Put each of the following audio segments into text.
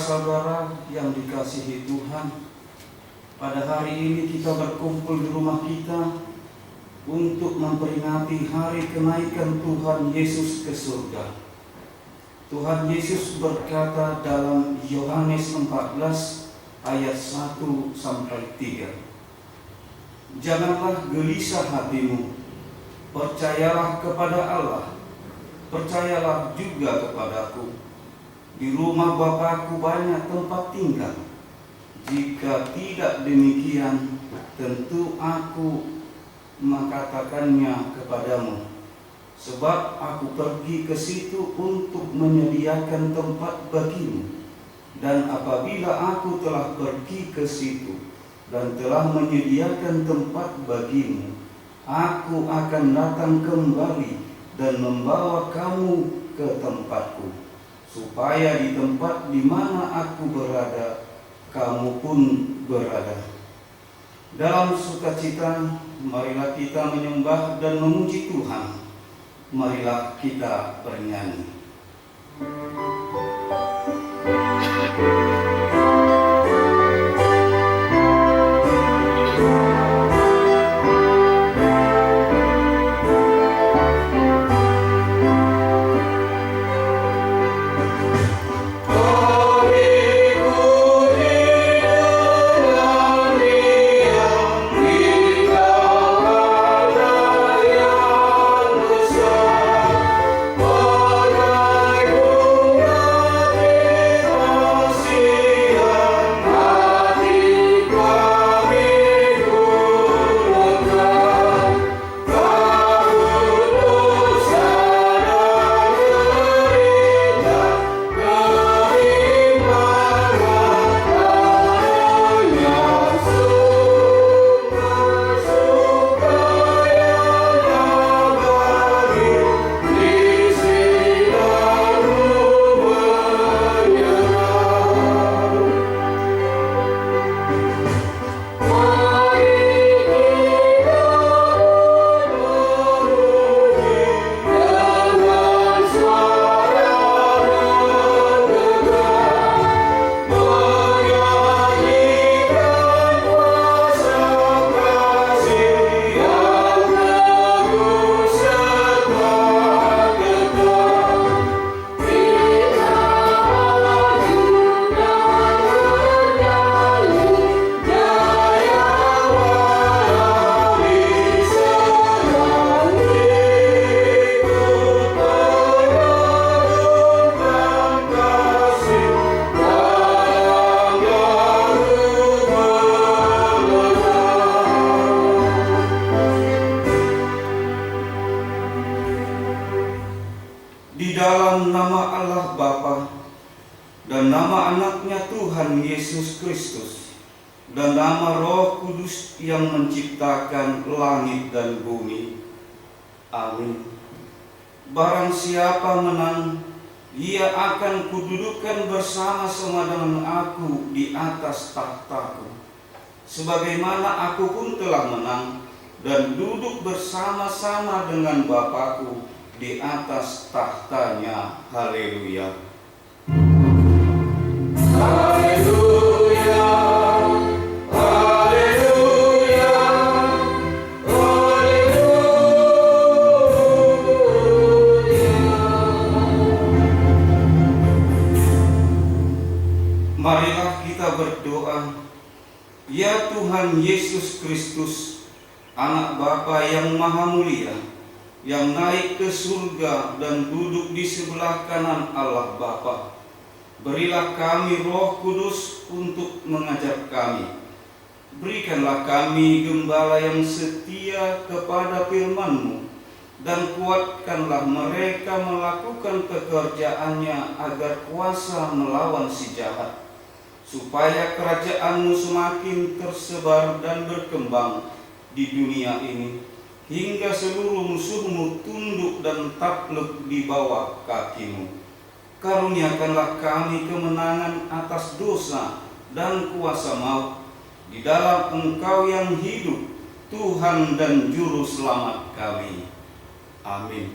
saudara yang dikasihi Tuhan, pada hari ini kita berkumpul di rumah kita untuk memperingati hari kenaikan Tuhan Yesus ke surga. Tuhan Yesus berkata dalam Yohanes 14 ayat 1-3, "Janganlah gelisah hatimu, percayalah kepada Allah, percayalah juga kepadaku. Di rumah Bapa-Ku banyak tempat tinggal. Jika tidak demikian, tentu Aku mengatakannya kepadamu. Sebab Aku pergi ke situ untuk menyediakan tempat bagimu. Dan apabila Aku telah pergi ke situ dan telah menyediakan tempat bagimu, Aku akan datang kembali dan membawa kamu ke tempatku, supaya di tempat di mana Aku berada, kamu pun berada." Dalam sukacita, marilah kita menyembah dan memuji Tuhan. Marilah kita bernyanyi. Di dalam nama Allah Bapa dan nama anaknya Tuhan Yesus Kristus dan nama Roh Kudus yang menciptakan langit dan bumi. Amin. Barang siapa menang, ia akan kududukan bersama-sama dengan Aku di atas tahtaku, sebagaimana Aku pun telah menang dan duduk bersama-sama dengan Bapa-Ku di atas tahtanya. Haleluya. Haleluya. Haleluya. Marilah kita berdoa. Ya Tuhan Yesus Kristus, Anak Bapa yang Maha Mulia, yang naik ke surga dan duduk di sebelah kanan Allah Bapa, berilah kami Roh Kudus untuk mengajar kami. Berikanlah kami gembala yang setia kepada firman-Mu, dan kuatkanlah mereka melakukan pekerjaannya agar kuasa melawan si jahat, supaya kerajaan-Mu semakin tersebar dan berkembang di dunia ini, hingga seluruh musuh-Mu tunduk dan takluk di bawah kaki-Mu. Karuniakanlah kami kemenangan atas dosa dan kuasa maut di dalam Engkau yang hidup, Tuhan dan Juru Selamat kami. Amin.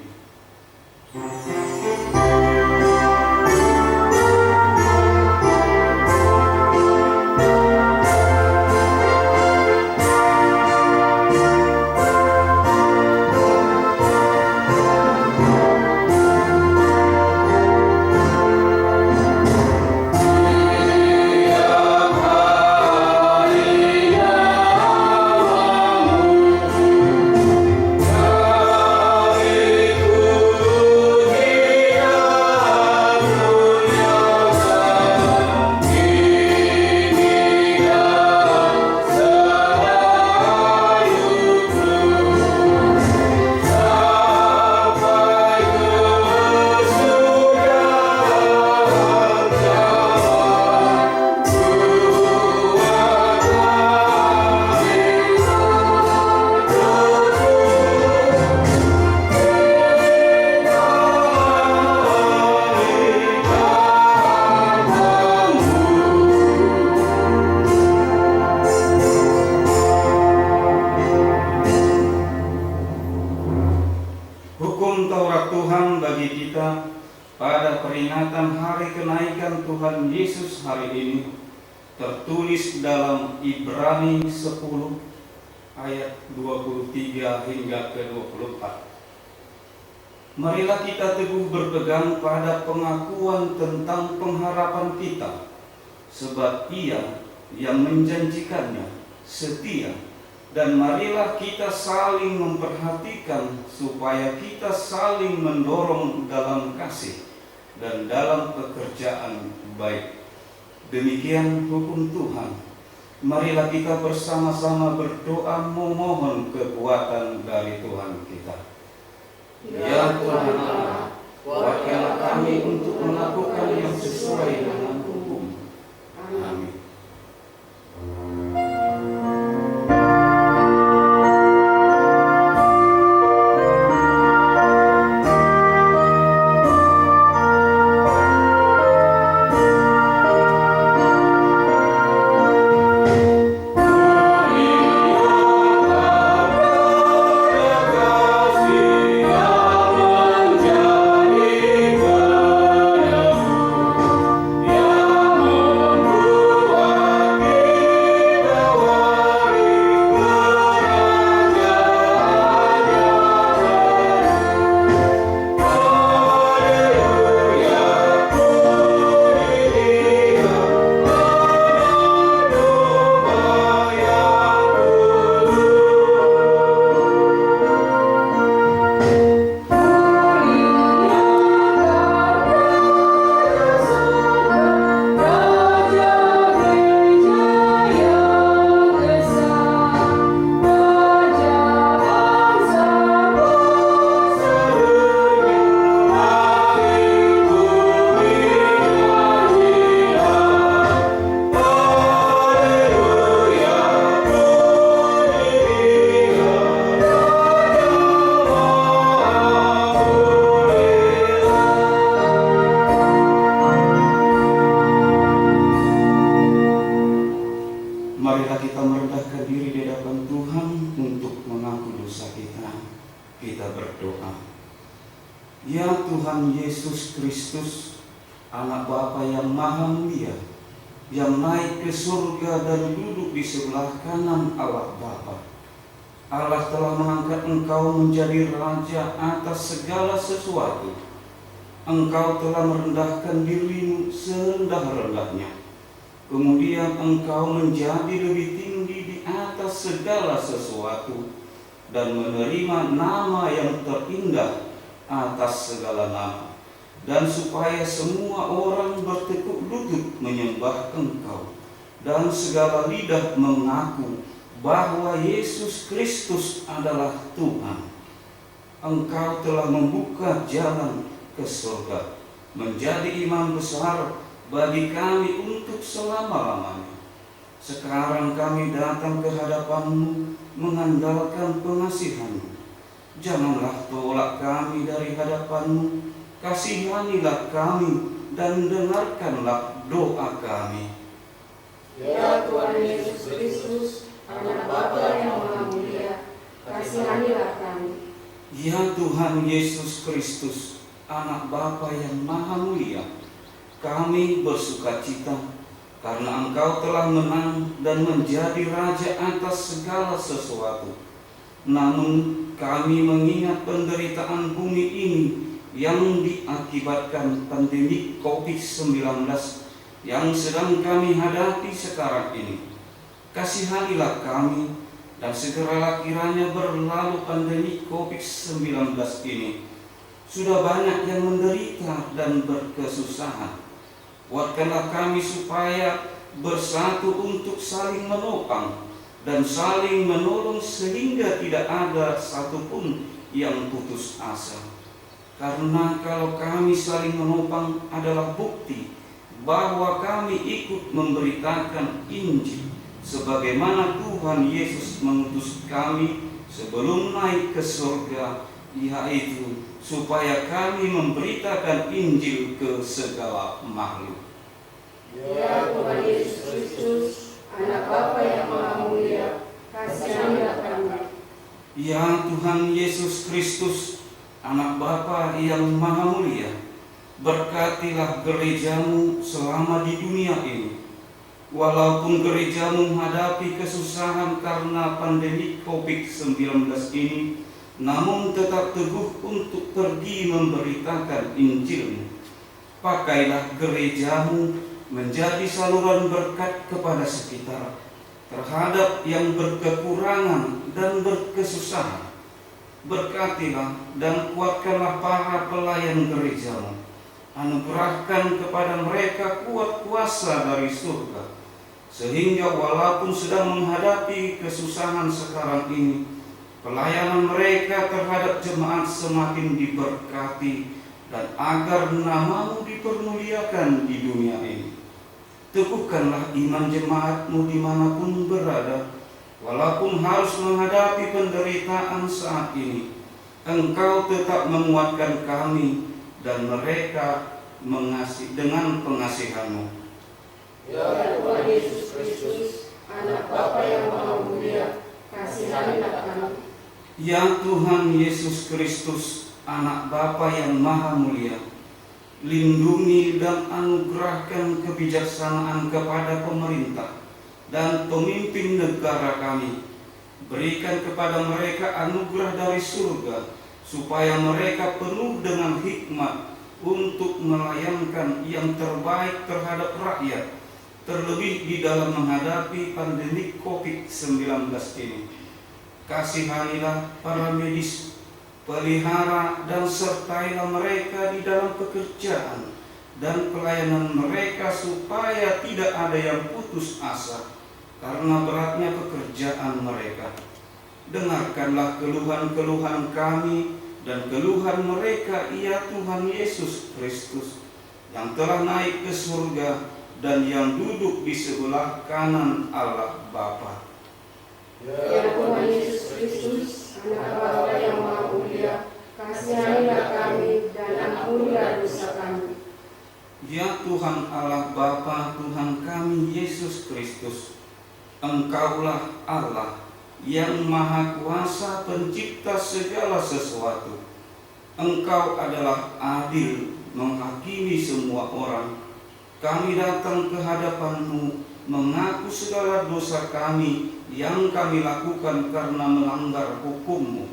pada peringatan hari kenaikan Tuhan Yesus hari ini tertulis dalam Ibrani 10 ayat 23 hingga ke 24. Marilah kita teguh berpegang pada pengakuan tentang pengharapan kita, sebab Ia yang menjanjikannya setia. Dan marilah kita saling memperhatikan supaya kita saling mendorong dalam kasih dan dalam pekerjaan baik. Demikian hukum Tuhan. Marilah kita bersama-sama berdoa memohon kekuatan dari Tuhan kita. Ya Tuhan Allah, kuatkanlah kami untuk melakukan yang sesuai dengan hukum. Amin. Marilah kita merendahkan diri di hadapan Tuhan untuk mengaku dosa kita. Kita berdoa. Ya Tuhan Yesus Kristus, Anak Bapa yang Maha Mulia, yang naik ke surga dan duduk di sebelah kanan Allah Bapa. Allah telah mengangkat Engkau menjadi Raja atas segala sesuatu. Engkau telah merendahkan dirimu serendah-rendahnya. Kemudian Engkau menjadi lebih tinggi di atas segala sesuatu dan menerima nama yang terindah atas segala nama. Dan supaya semua orang bertekuk lutut menyembah Engkau dan segala lidah mengaku bahwa Yesus Kristus adalah Tuhan. Engkau telah membuka jalan ke surga, menjadi imam besar bagi kami untuk selama-lamanya. Sekarang kami datang ke hadapan-Mu mengandalkan pengasihan-Mu. Janganlah tolak kami dari hadapan-Mu, kasihanilah kami dan dengarkanlah doa kami. Ya Tuhan Yesus Kristus, Anak Bapa yang Maha Mulia, kasihanilah kami. Ya Tuhan Yesus Kristus, Anak Bapa yang Maha Mulia, kami bersukacita karena Engkau telah menang dan menjadi Raja atas segala sesuatu. Namun kami mengingat penderitaan bumi ini yang diakibatkan pandemi COVID-19 yang sedang kami hadapi sekarang ini. Kasihanilah kami dan segeralah kiranya berlalu pandemi COVID-19 ini. Sudah banyak yang menderita dan berkesusahan. Kuatkanlah kami supaya bersatu untuk saling menopang dan saling menolong sehingga tidak ada satupun yang putus asa. Karena kalau kami saling menopang adalah bukti bahwa kami ikut memberitakan Injil sebagaimana Tuhan Yesus mengutus kami sebelum naik ke surga, yaitu supaya kami memberitakan Injil ke segala makhluk. Ya Tuhan Yesus Kristus, Anak Bapa yang Maha Mulia, kasihanilah kami. Ya Tuhan Yesus Kristus, Anak Bapa yang Maha Mulia, Berkatilah gerejamu selama di dunia ini. Walaupun gerejamu menghadapi kesusahan karena pandemi COVID-19 ini, namun tetap teguh untuk pergi memberitakan Injil-Mu. Pakailah gerejamu menjadi saluran berkat kepada sekitar, terhadap yang berkekurangan dan berkesusahan. Berkatilah dan kuatkanlah para pelayan gerejamu. Anugerahkan kepada mereka kuat kuasa dari surga, sehingga walaupun sedang menghadapi kesusahan sekarang ini, pelayanan mereka terhadap jemaat semakin diberkati, dan agar nama-Mu dipermuliakan di dunia ini. Teguhkanlah iman jemaat-Mu dimanapun berada, walaupun harus menghadapi penderitaan saat ini. Engkau tetap menguatkan kami dan mereka dengan pengasihan-Mu. Ya Tuhan Yesus Kristus, Anak Bapa yang Maha Mulia, kasihanilah kami. Ya Tuhan Yesus Kristus, Anak Bapa yang Maha Mulia, lindungi dan anugerahkan kebijaksanaan kepada pemerintah dan pemimpin negara kami. Berikan kepada mereka anugerah dari surga, supaya mereka penuh dengan hikmat untuk melayankan yang terbaik terhadap rakyat, terlebih di dalam menghadapi pandemi COVID-19 ini. Kasihanilah para medis, pelihara dan sertailah mereka di dalam pekerjaan dan pelayanan mereka, supaya tidak ada yang putus asa karena beratnya pekerjaan mereka. Dengarkanlah keluhan-keluhan kami dan keluhan mereka, ya Tuhan Yesus Kristus, yang telah naik ke surga dan yang duduk di sebelah kanan Allah Bapa. Ya Tuhan Yesus Kristus, Anak Bapa yang Maha Mulia, kasihanilah kami dan ampunilah dosa kami. Ya Tuhan Allah Bapa, Tuhan kami Yesus Kristus, Engkaulah Allah yang Maha Kuasa, pencipta segala sesuatu. Engkau adalah adil menghakimi semua orang. Kami datang ke hadapan-Mu mengaku segala dosa kami yang kami lakukan karena melanggar hukum-Mu,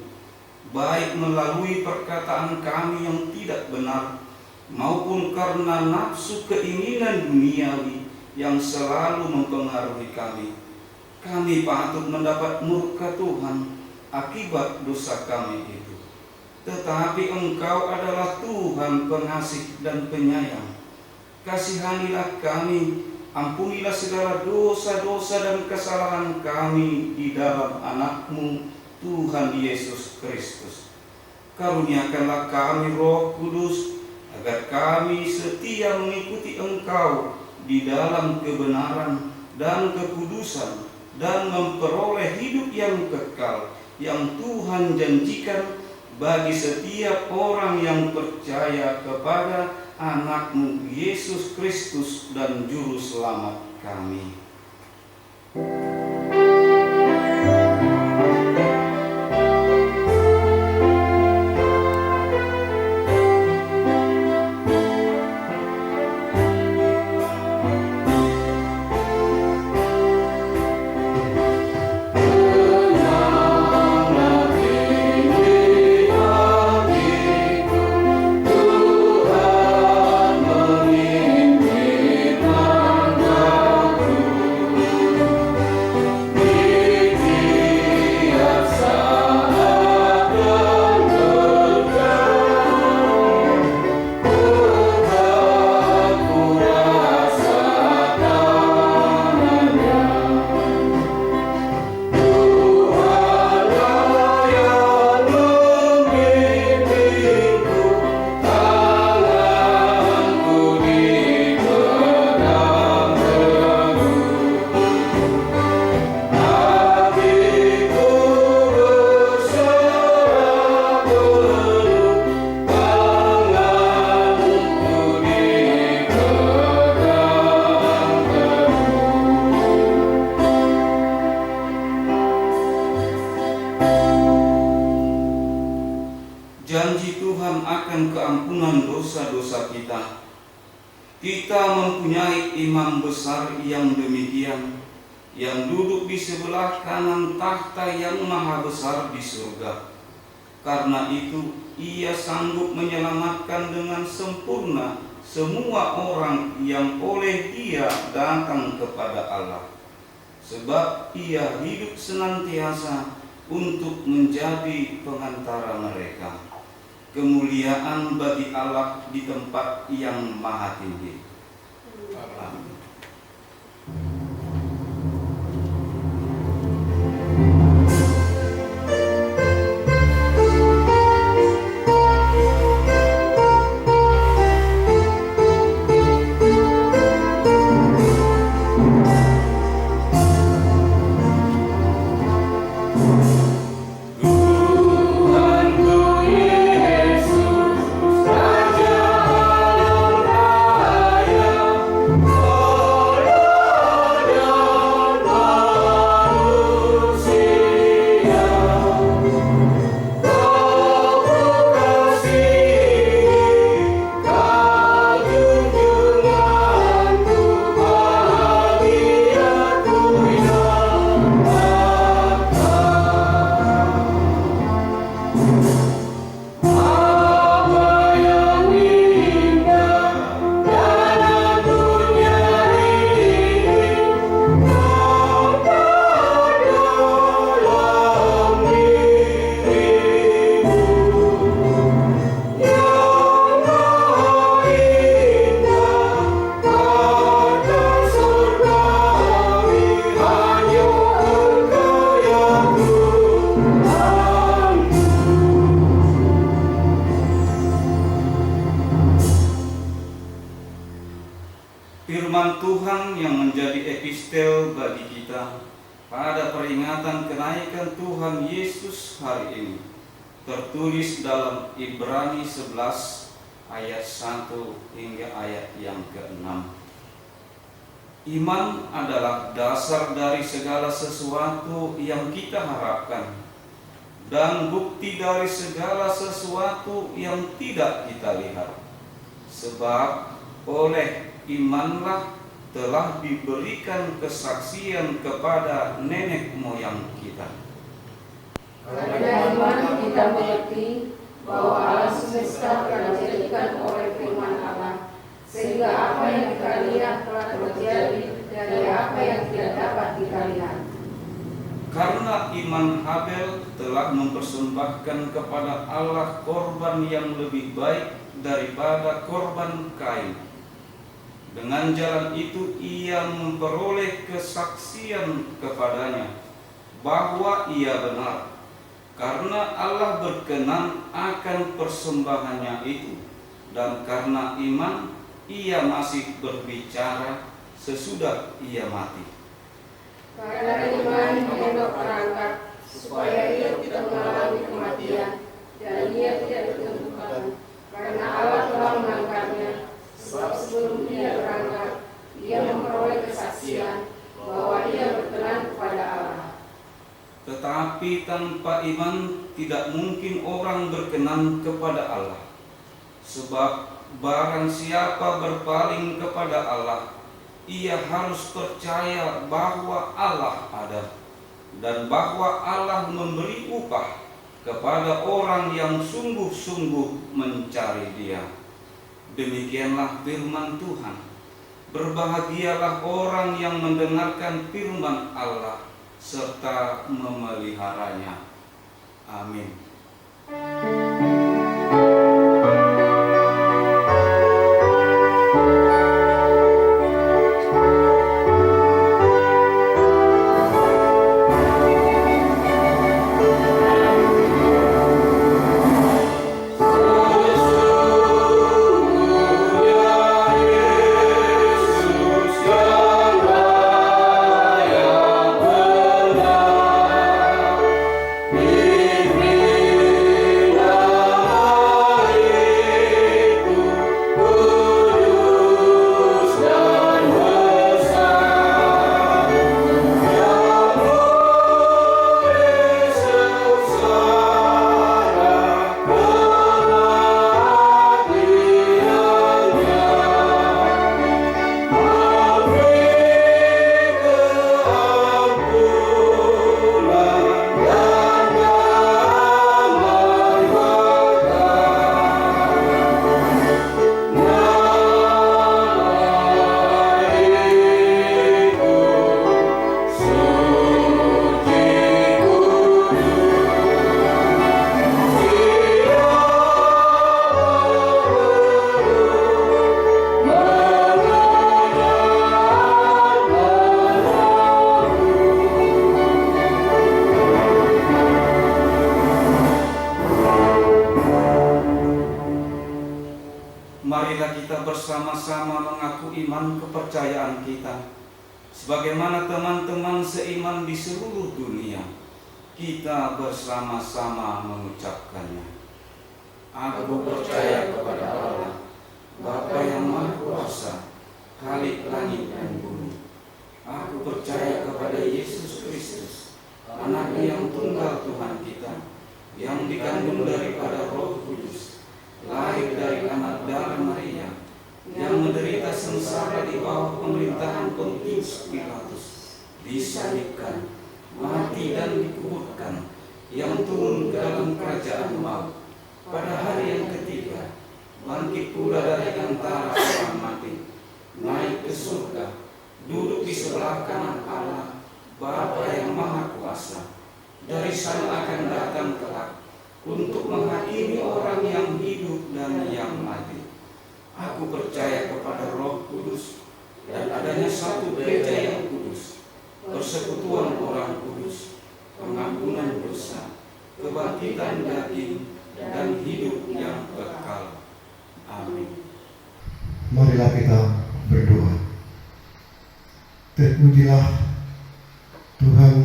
baik melalui perkataan kami yang tidak benar, maupun karena nafsu keinginan duniawi yang selalu mempengaruhi kami. Kami patut mendapat murka Tuhan akibat dosa kami itu. Tetapi Engkau adalah Tuhan pengasih dan penyayang. Kasihanilah kami, ampunilah segala dosa-dosa dan kesalahan kami di dalam Anak-Mu, Tuhan Yesus Kristus. Karuniakanlah kami Roh Kudus, agar kami setia mengikuti Engkau di dalam kebenaran dan kekudusan, dan memperoleh hidup yang kekal yang Tuhan janjikan bagi setiap orang yang percaya kepada Anak-Mu Yesus Kristus dan Juru Selamat kami. Kita mempunyai imam besar yang demikian, yang duduk di sebelah kanan tahta yang maha besar di surga. Karena itu, ia sanggup menyelamatkan dengan sempurna semua orang yang oleh dia datang kepada Allah. Sebab ia hidup senantiasa untuk menjadi pengantara mereka. Kemuliaan bagi Allah di tempat yang maha tinggi. Amin. Firman Tuhan yang menjadi epistel bagi kita pada peringatan kenaikan Tuhan Yesus hari ini tertulis dalam Ibrani 11 ayat 1 hingga ayat yang ke-6. Iman adalah dasar dari segala sesuatu yang kita harapkan dan bukti dari segala sesuatu yang tidak kita lihat. Sebab oleh imanlah telah diberikan kesaksian kepada nenek moyang kita. Karena iman kita mengerti bahwa alam semesta telah dijadikan oleh firman Allah, sehingga apa yang kita lihat telah terjadi dari apa yang tidak dapat kita lihat. Karena iman Habel telah mempersembahkan kepada Allah korban yang lebih baik daripada korban Kain. Dengan jalan itu ia memperoleh kesaksian kepadanya bahwa ia benar, karena Allah berkenan akan persembahannya itu, dan karena iman ia masih berbicara sesudah ia mati. Karena iman Henok terangkat supaya ia tidak mengalami kematian, dan ia tidak ditentukan, karena Allah telah mengangkatnya. Sebab sebelum ia berangkat, ia memperoleh kesaksian bahwa ia berkenan kepada Allah. Tetapi tanpa iman tidak mungkin orang berkenan kepada Allah. Sebab barang siapa berpaling kepada Allah, ia harus percaya bahwa Allah ada, dan bahwa Allah memberi upah kepada orang yang sungguh-sungguh mencari Dia. Demikianlah firman Tuhan. Berbahagialah orang yang mendengarkan firman Allah serta memeliharanya. Amin. Amin. mengaku iman kepercayaan kita, sebagaimana teman-teman seiman di seluruh dunia, kita bersama-sama mengucapkannya. Aku percaya kepada Allah, Bapa yang Maha Kuasa, Khalik langit dan bumi. Aku percaya kepada Yesus Kristus, Anaknya yang tunggal Tuhan kita, yang dikandung daripada Roh Kudus, lahir dari anak darah Maria, yang menderita sengsara di bawah pemerintahan Pontius Pilatus, disalibkan, mati dan dikuburkan, yang turun ke dalam kerajaan maut, pada hari yang ketiga bangkit pula dari antara orang mati, naik ke surga, duduk di sebelah kanan Allah Bapa yang Maha Kuasa. Dari sana akan datang kelak untuk menghakimi orang yang hidup dan yang mati. Aku percaya kepada Roh Kudus dan adanya satu gereja yang kudus, persekutuan orang kudus, pengampunan dosa, kebangkitan daging, dan hidup yang kekal. Amin. Marilah kita berdoa. Terpujilah Tuhan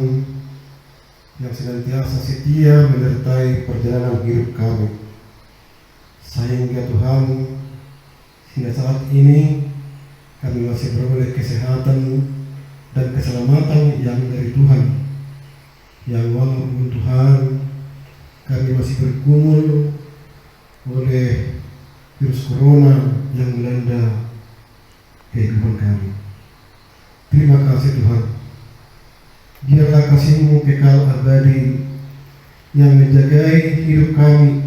yang senantiasa setia menyertai perjalanan hidup kami, sehingga Tuhan hingga saat ini kami masih beroleh kesehatan dan keselamatan yang dari Tuhan, yang walaupun Tuhan kami masih bergumul oleh virus corona yang melanda kehidupan kami. Terima kasih Tuhan. Biarlah kasih-Mu kekal abadi yang menjagai hidup kami,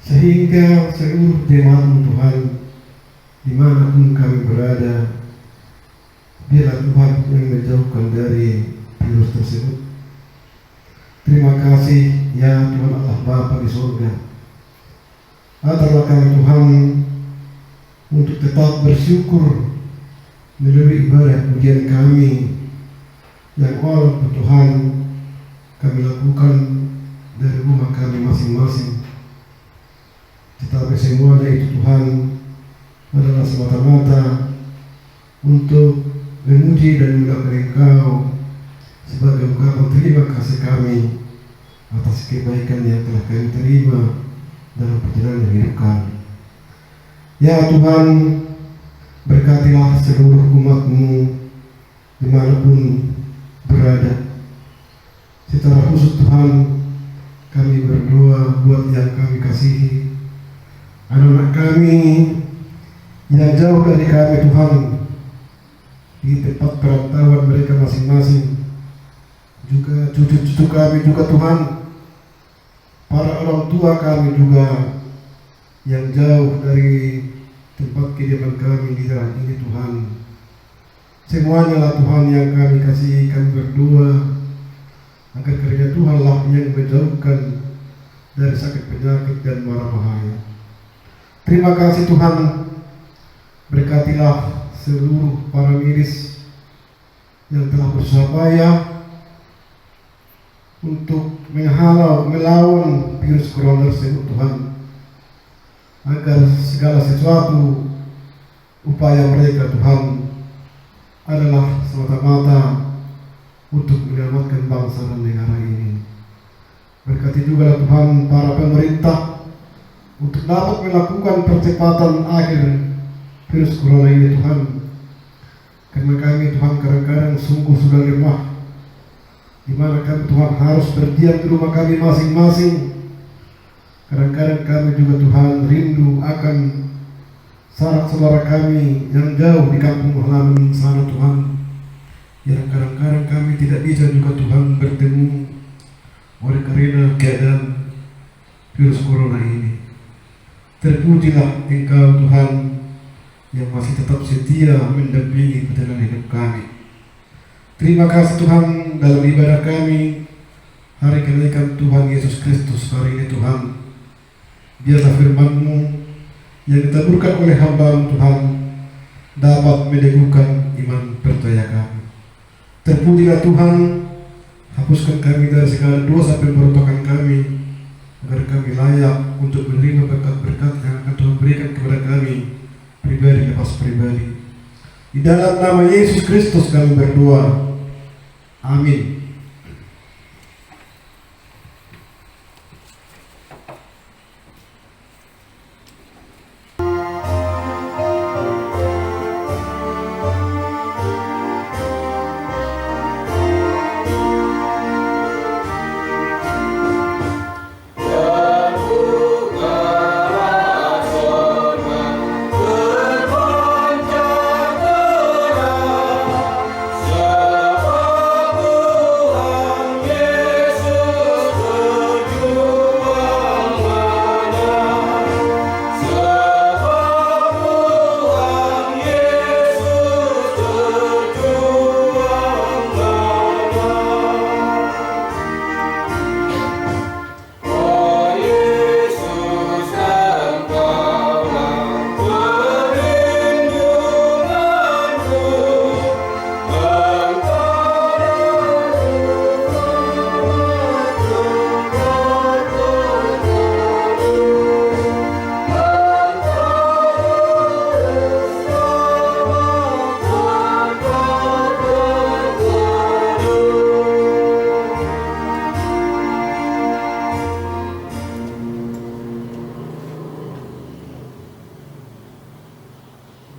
sehingga seluruh jemaat-Mu Tuhan dimanapun kami berada, biarlah Tuhan yang menjauhkan dari virus tersebut. Terima kasih ya Tuhan Allah Bapa di surga. Aturlah kami Tuhan untuk tetap bersyukur melalui ibadah pujian kami yang Allah Tuhan kami lakukan dari rumah kami masing-masing. Tetapi semuanya itu Tuhan adalah semata-mata untuk memuji dan memuliakan Engkau sebagai ungkapan terima kasih kami atas kebaikan yang telah kami terima dalam perjalanan hidup kami. Ya Tuhan, berkatilah seluruh umat-Mu dimanapun berada. Secara khusus Tuhan, kami berdoa buat yang kami kasihi, anak-anak kami yang jauh dari kami Tuhan, di tempat perantauan mereka masing-masing, juga cucu-cucu kami juga Tuhan, para orang tua kami juga yang jauh dari tempat kediaman kami di daerah ini Tuhan. Semuanya lah Tuhan yang kami kasihi, kami berdoa agar kiranya Tuhanlah yang menjauhkan dari sakit penyakit dan mara bahaya. Terima kasih Tuhan, berkatilah seluruh para medis yang telah berusaha payah untuk melawan virus corona tersebut Tuhan, agar segala sesuatu upaya mereka Tuhan adalah semata-mata untuk menyelamatkan bangsa dan negara ini. Berkati juga Tuhan para pemerintah untuk dapat melakukan percepatan akhir virus corona ini Tuhan, karena kami Tuhan kadang-kadang sungguh sudah lemah, di mana kami Tuhan harus berdiam di rumah kami masing-masing. Kadang-kadang kami juga Tuhan rindu akan saudara kami yang jauh di kampung halaman sana Tuhan, yang kadang-kadang kami tidak bisa juga Tuhan bertemu oleh karena keadaan virus corona ini. Terpujilah Engkau Tuhan yang masih tetap setia mendampingi perjalanan hidup kami. Terima kasih Tuhan dalam ibadah kami hari kenaikan Tuhan Yesus Kristus hari ini Tuhan. Biarlah firman-Mu yang ditaburkan oleh hamba-Mu Tuhan dapat meneguhkan iman percaya kami. Terpujilah Tuhan, hapuskan kami dari segala dosa pemberontakan kami, agar kami layak untuk menerima berkat-berkat yang akan Tuhan berikan kepada kami pribadi lepas pribadi. Di dalam nama Yesus Kristus kami berdoa. Amin.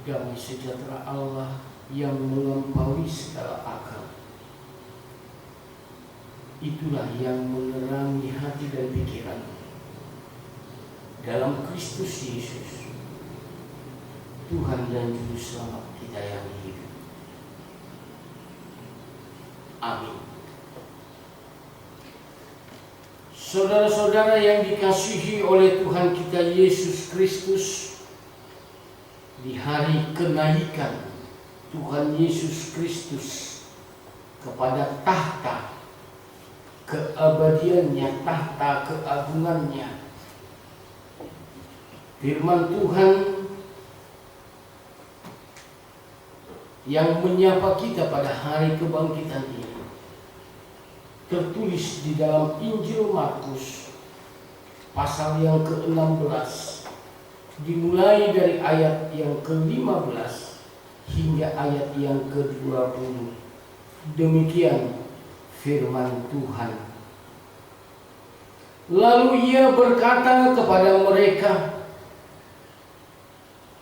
Damai sejahtera Allah yang melampaui segala akal, itulah yang menerangi hati dan pikiran dalam Kristus Yesus, Tuhan dan Juru Selamat kita yang hidup. Amin. Saudara-saudara yang dikasihi oleh Tuhan kita Yesus Kristus, di hari kenaikan Tuhan Yesus Kristus kepada tahta keabadiannya, tahta keagungannya, firman Tuhan yang menyapa kita pada hari kebangkitan ini tertulis di dalam Injil Markus pasal yang ke-16, dimulai dari ayat yang ke-15 hingga ayat yang ke-20. Demikian firman Tuhan. Lalu ia berkata kepada mereka,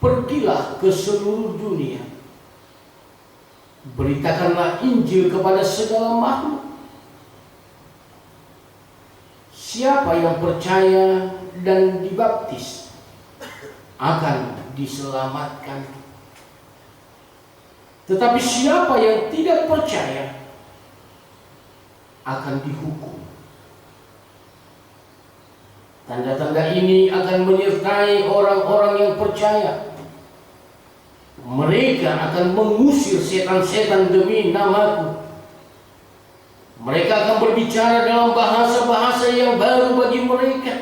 "Pergilah ke seluruh dunia, beritakanlah Injil kepada segala makhluk. Siapa yang percaya dan dibaptis akan diselamatkan. Tetapi siapa yang tidak percaya akan dihukum. Tanda-tanda ini akan menyertai orang-orang yang percaya. Mereka akan mengusir setan-setan demi nama-Ku. Mereka akan berbicara dalam bahasa-bahasa yang baru bagi mereka.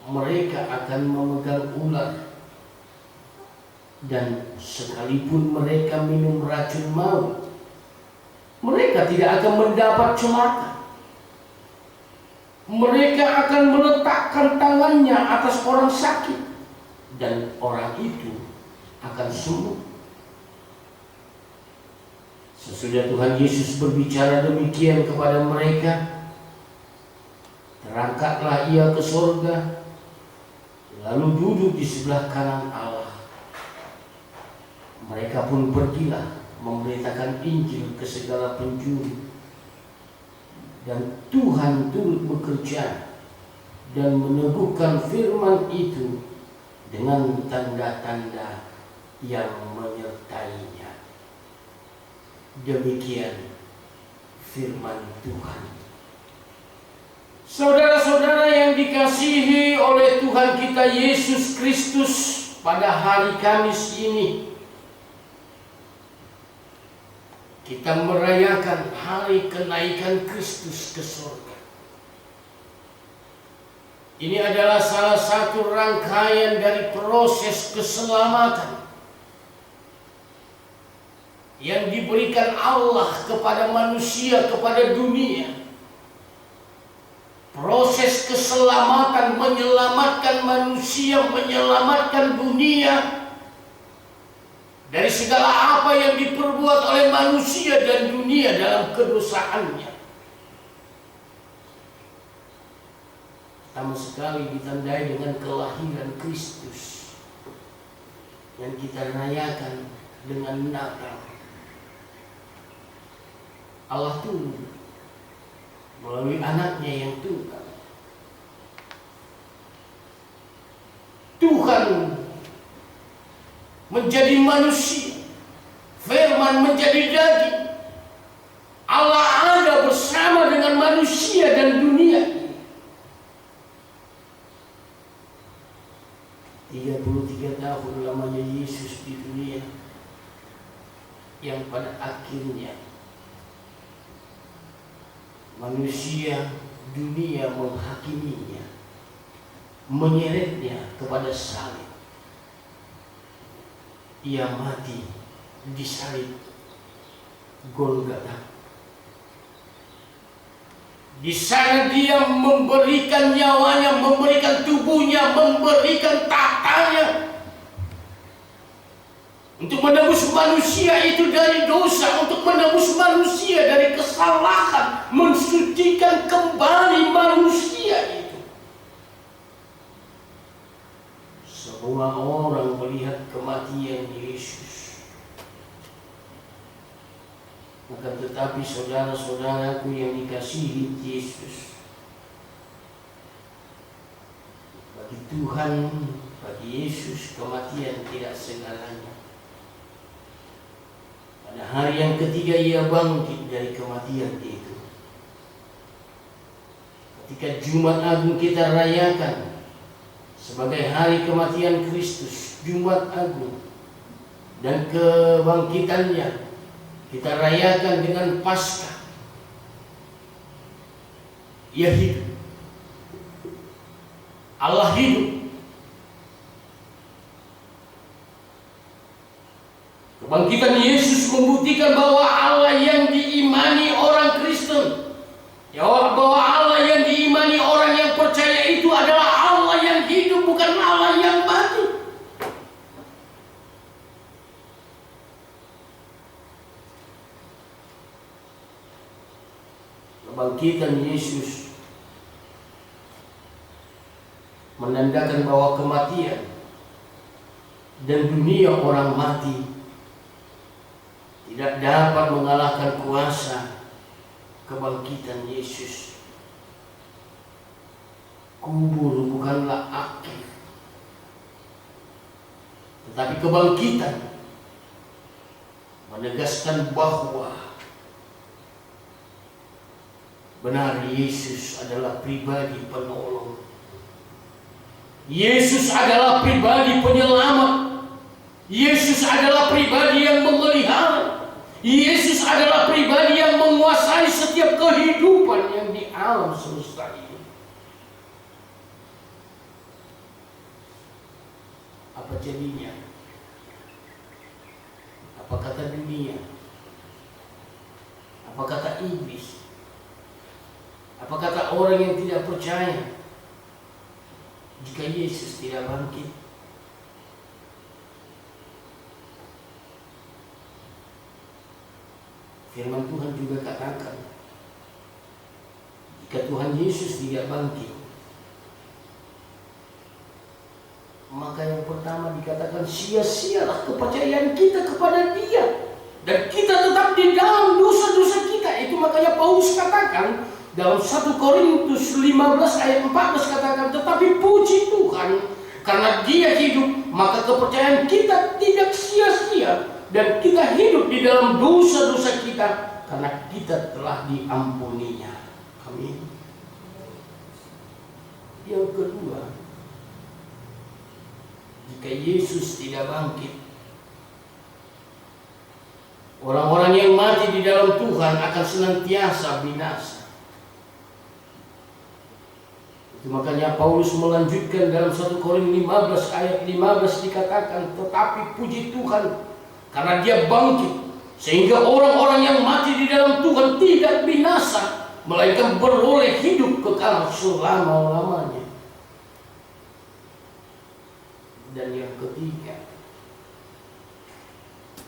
Mereka akan memegang ular, dan sekalipun mereka minum racun maut, mereka tidak akan mendapat celaka. Mereka akan meletakkan tangannya atas orang sakit, dan orang itu akan sembuh." Sesudah Tuhan Yesus berbicara demikian kepada mereka, terangkatlah ia ke sorga, lalu duduk di sebelah kanan Allah. Mereka pun pergilah memberitakan Injil ke segala penjuru, dan Tuhan turut bekerja dan meneguhkan firman itu dengan tanda-tanda yang menyertainya. Demikian firman Tuhan. Saudara-saudara yang dikasihi oleh Tuhan kita Yesus Kristus, pada hari Kamis ini kita merayakan hari kenaikan Kristus ke surga. Ini adalah salah satu rangkaian dari proses keselamatan yang diberikan Allah kepada manusia, kepada dunia. proses keselamatan, menyelamatkan manusia, menyelamatkan dunia dari segala apa yang diperbuat oleh manusia dan dunia dalam kedosaannya. Pertama sekali ditandai dengan kelahiran Kristus yang kita rayakan dengan Natal. Allah turun melalui anaknya yang tunggal. Tuhan menjadi manusia, firman menjadi daging. Allah ada bersama dengan manusia dan dunia. 33 tahun lamanya Yesus di dunia, yang pada akhirnya manusia dunia menghakiminya, menyeretnya kepada salib. Ia mati di salib Golgota. Di sana dia memberikan nyawanya, memberikan tubuhnya, memberikan tahtanya untuk menebus manusia itu dari dosa, untuk menebus manusia dari kesalahan, mensucikan kembali manusia itu. Semua orang melihat kematian Yesus. Bukan tetapi saudara-saudaraku yang dikasihi Yesus, bagi Tuhan, bagi Yesus kematian tidak segalanya. Pada hari yang ketiga ia bangkit dari kematian itu. Ketika Jumat Agung kita rayakan sebagai hari kematian Kristus, Jumat Agung, dan kebangkitannya kita rayakan dengan Paskah. Ia hidup. Allah hidup. Kebangkitan Yesus membuktikan bahwa Allah yang diimani orang Kristen, ya, bahwa Allah yang diimani orang yang percaya itu adalah Allah yang hidup, bukan Allah yang mati. Kebangkitan Yesus menandakan bahwa kematian dan dunia orang mati tidak dapat mengalahkan kuasa kebangkitan Yesus. Kubur bukanlah akhir, tetapi kebangkitan menegaskan bahwa benar Yesus adalah pribadi penolong. Yesus adalah pribadi penyelamat. Yesus adalah pribadi yang memelihara. Yesus adalah pribadi yang menguasai setiap kehidupan yang di alam semesta ini. Apa jadinya? Apa kata dunia? Apa kata iblis? Apa kata orang yang tidak percaya jika Yesus tidak bangkit? Firman Tuhan juga katakan, jika Tuhan Yesus tidak bangkit, maka yang pertama dikatakan sia-sialah kepercayaan kita kepada Dia, dan kita tetap di dalam dosa-dosa kita. Itu makanya Paulus katakan dalam 1 Korintus 15 ayat 14 katakan, tetapi puji Tuhan karena Dia hidup, maka kepercayaan kita tidak sia-sia dan kita hidup di dalam dosa-dosa kita karena kita telah diampuninya. Amin. Yang kedua, jika Yesus tidak bangkit, orang-orang yang mati di dalam Tuhan akan senantiasa binasa. Makanya Paulus melanjutkan dalam 1 Korintus 15 ayat 15 dikatakan, tetapi puji Tuhan karena Dia bangkit, sehingga orang-orang yang mati di dalam Tuhan tidak binasa, melainkan beroleh hidup kekal selama-lamanya. Dan yang ketiga,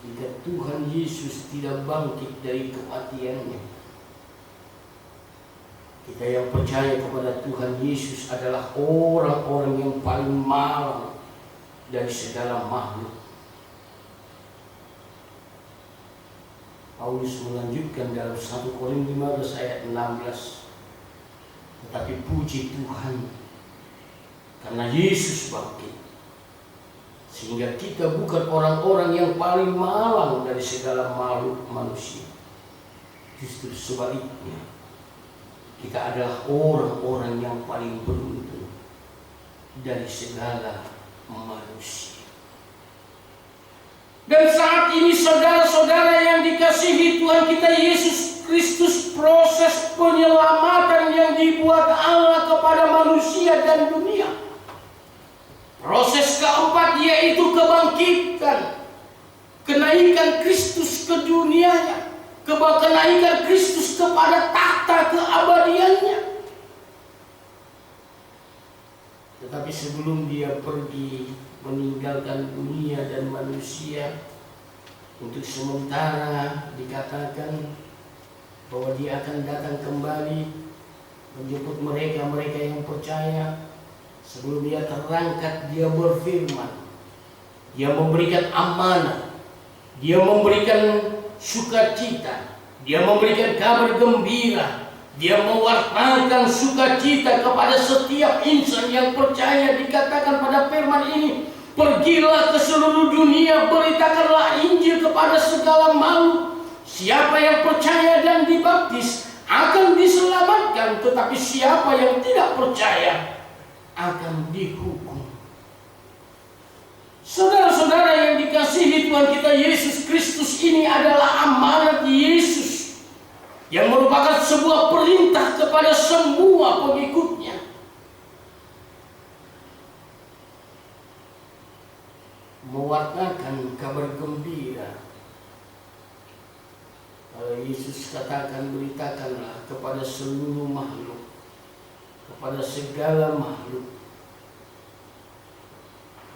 jika Tuhan Yesus tidak bangkit dari kematiannya, kita yang percaya kepada Tuhan Yesus adalah orang-orang yang paling malang dari segala makhluk. Paulus melanjutkan dalam 1 Korintus 15 ayat 16, tetapi puji Tuhan karena Yesus bangkit, sehingga kita bukan orang-orang yang paling malang dari segala makhluk manusia. Justru sebaliknya, kita adalah orang-orang yang paling beruntung dari segala manusia. Dan saat ini saudara-saudara yang dikasihi Tuhan kita Yesus Kristus, proses penyelamatan yang dibuat Allah kepada manusia dan dunia, proses keempat yaitu kebangkitan, kenaikan Kristus ke dunianya, kenaikan Kristus kepada takhta keabadiannya. Tetapi sebelum dia pergi meninggalkan dunia dan manusia, untuk sementara dikatakan bahwa dia akan datang kembali menjemput mereka yang percaya. Sebelum dia terangkat, dia berfirman, dia memberikan amanah, dia memberikan sukacita, dia memberikan kabar gembira, dia mewartakan sukacita kepada setiap insan yang percaya. Dikatakan pada firman ini, pergilah ke seluruh dunia, beritakanlah Injil kepada segala makhluk. Siapa yang percaya dan dibaptis akan diselamatkan, tetapi siapa yang tidak percaya akan dihukum. Saudara-saudara yang dikasihi Tuhan kita Yesus Kristus, ini adalah amanat Yesus yang merupakan sebuah perintah kepada semua pengikutnya. Mewartakan kabar gembira. Kalau Yesus katakan, beritakanlah kepada seluruh makhluk, kepada segala makhluk,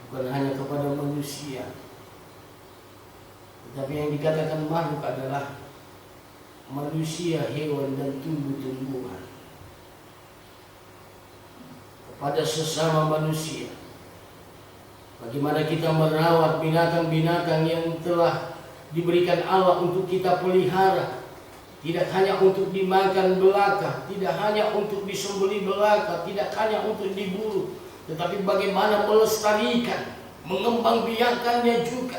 bukan hanya kepada manusia, tetapi yang dikatakan makhluk adalah manusia, hewan, dan tumbuh-tumbuhan, kepada sesama manusia. Bagaimana kita merawat binatang-binatang yang telah diberikan Allah untuk kita pelihara, tidak hanya untuk dimakan belaka, tidak hanya untuk disembelih belaka, tidak hanya untuk diburu, tetapi bagaimana melestarikan, mengembangbiakannya juga.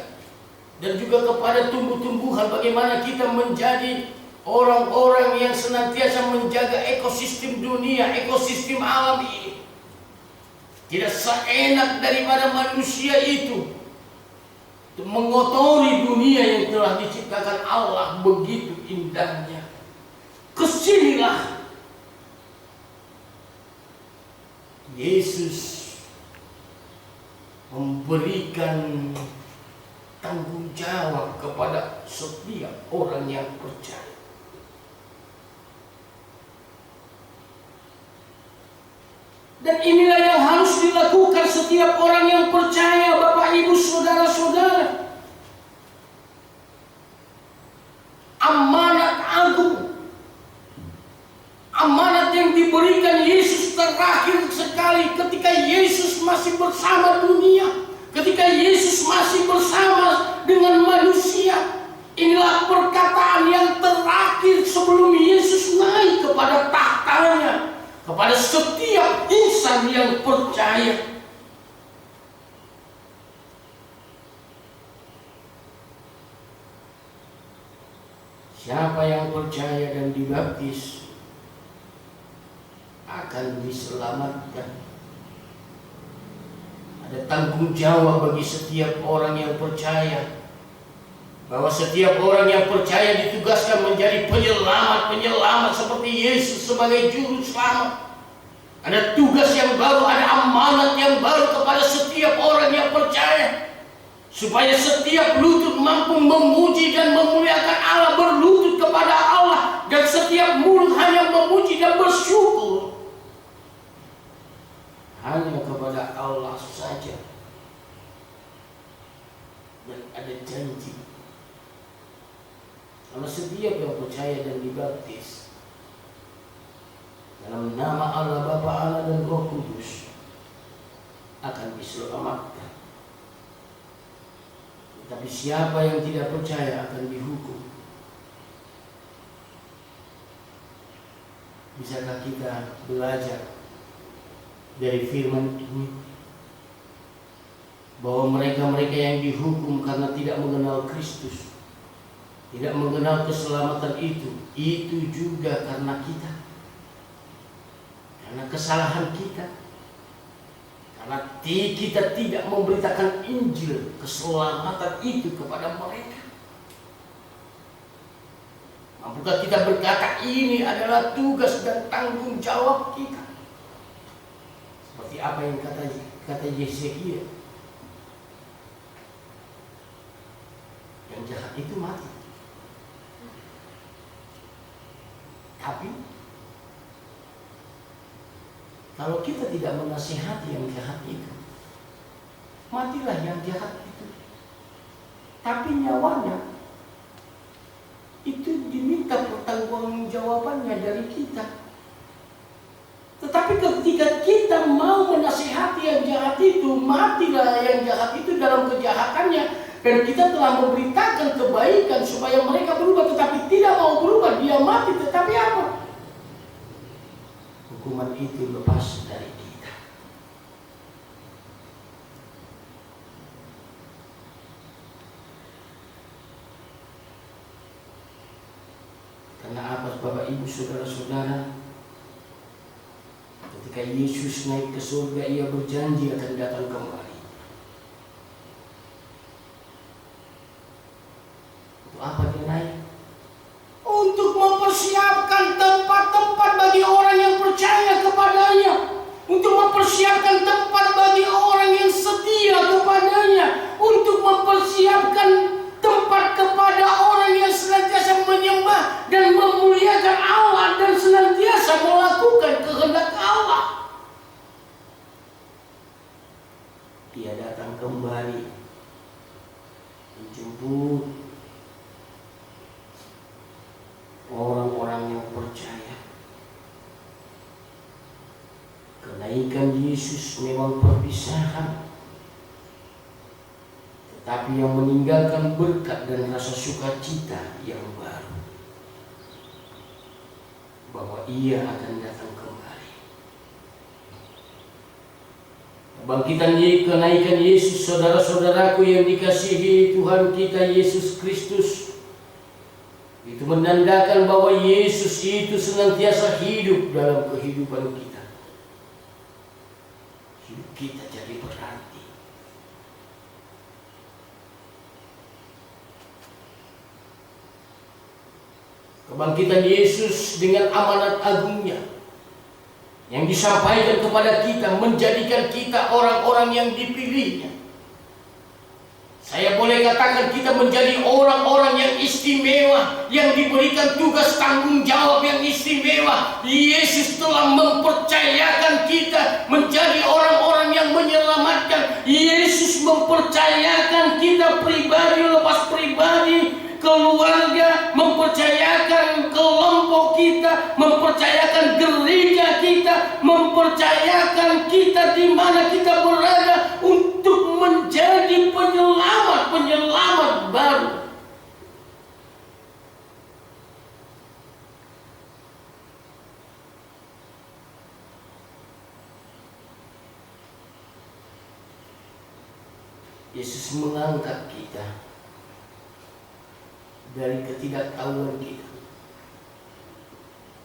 Dan juga kepada tumbuh-tumbuhan, bagaimana kita menjadi orang-orang yang senantiasa menjaga ekosistem dunia, ekosistem alam ini. Tidak seenak daripada manusia itu untuk mengotori dunia yang telah diciptakan Allah begitu indahnya. Kesinilah Yesus memberikan tanggung jawab kepada setiap orang yang percaya. Dan inilah yang harus dilakukan setiap orang yang percaya, Bapak, Ibu, saudara-saudara. Amanat agung, amanat yang diberikan Yesus terakhir sekali ketika Yesus masih bersama dunia, ketika Yesus masih bersama dengan manusia. Inilah perkataan yang terakhir sebelum Yesus naik kepada tahtanya, kepada setiap insan yang percaya. Siapa yang percaya dan dibaptis akan diselamatkan. Ada tanggung jawab bagi setiap orang yang percaya, bahwa setiap orang yang percaya ditugaskan menjadi penyelamat seperti Yesus sebagai juru selamat. Ada tugas yang baru, ada amanat yang baru kepada setiap orang yang percaya, supaya setiap lutut mampu memuji dan memuliakan Allah, berlutut kepada Allah dan setiap mulut hanya memuji dan bersyukur hanya kepada Allah saja. Dan ada janji, karena setiap yang percaya dan dibaptis dalam nama Allah Bapa, Allah dan Roh Kudus akan diselamatkan. Tapi siapa yang tidak percaya akan dihukum. Bisakah kita belajar dari firman ini bahwa mereka-mereka yang dihukum karena tidak mengenal Kristus, tidak mengenal keselamatan itu juga karena kita, karena kesalahan kita, karena kita tidak memberitakan Injil keselamatan itu kepada mereka. Mampukah kita berkata ini adalah tugas dan tanggung jawab kita? Seperti apa yang kata Yesekiel, yang jahat itu mati. Tapi kalau kita tidak menasihati yang jahat itu, matilah yang jahat itu. Tapi nyawanya itu diminta pertanggungjawabannya dari kita. Tetapi ketika kita mau menasihati yang jahat itu, matilah yang jahat itu dalam kejahatannya. Dan kita telah memberitakan kebaikan supaya mereka berubah, tetapi tidak mau berubah, dia mati. Tetapi apa? Hukuman itu lepas dari kita. Karena apa, Bapak Ibu Saudara-saudara? Ketika Yesus naik ke surga, ia berjanji akan datang kembali. Untuk apa dia naik? Untuk mempersiapkan tempat-tempat bagi orang yang percaya kepadanya, untuk mempersiapkan tempat bagi orang yang setia kepadanya, untuk mempersiapkan tempat kepada orang yang senantiasa menyembah dan memuliakan Allah dan senantiasa melakukan kehendak Allah. Dia datang kembali menjemput orang-orang yang percaya. Kenaikan Yesus memang perpisahan, tetapi yang meninggalkan berkat dan rasa sukacita yang baru, bahwa ia akan datang kembali. Kebangkitan kenaikan Yesus, saudara-saudaraku yang dikasihi Tuhan kita Yesus Kristus, itu menandakan bahwa Yesus itu senantiasa hidup dalam kehidupan kita. Hidup kita jadi berarti. Kebangkitan Yesus dengan amanat agungnya yang disampaikan kepada kita, menjadikan kita orang-orang yang dipilihnya. Saya boleh katakan kita menjadi orang-orang yang istimewa, yang diberikan tugas tanggung jawab yang istimewa. Yesus telah mempercayakan kita menjadi orang-orang yang menyelamatkan. Yesus mempercayakan kita pribadi lepas pribadi, keluarga, mempercayakan kelompok kita, mempercayakan gereja kita, mempercayakan kita di mana kita berada untuk menjadi penyelamat baru. Yesus mengangkat kita dari ketidaktahuan kita.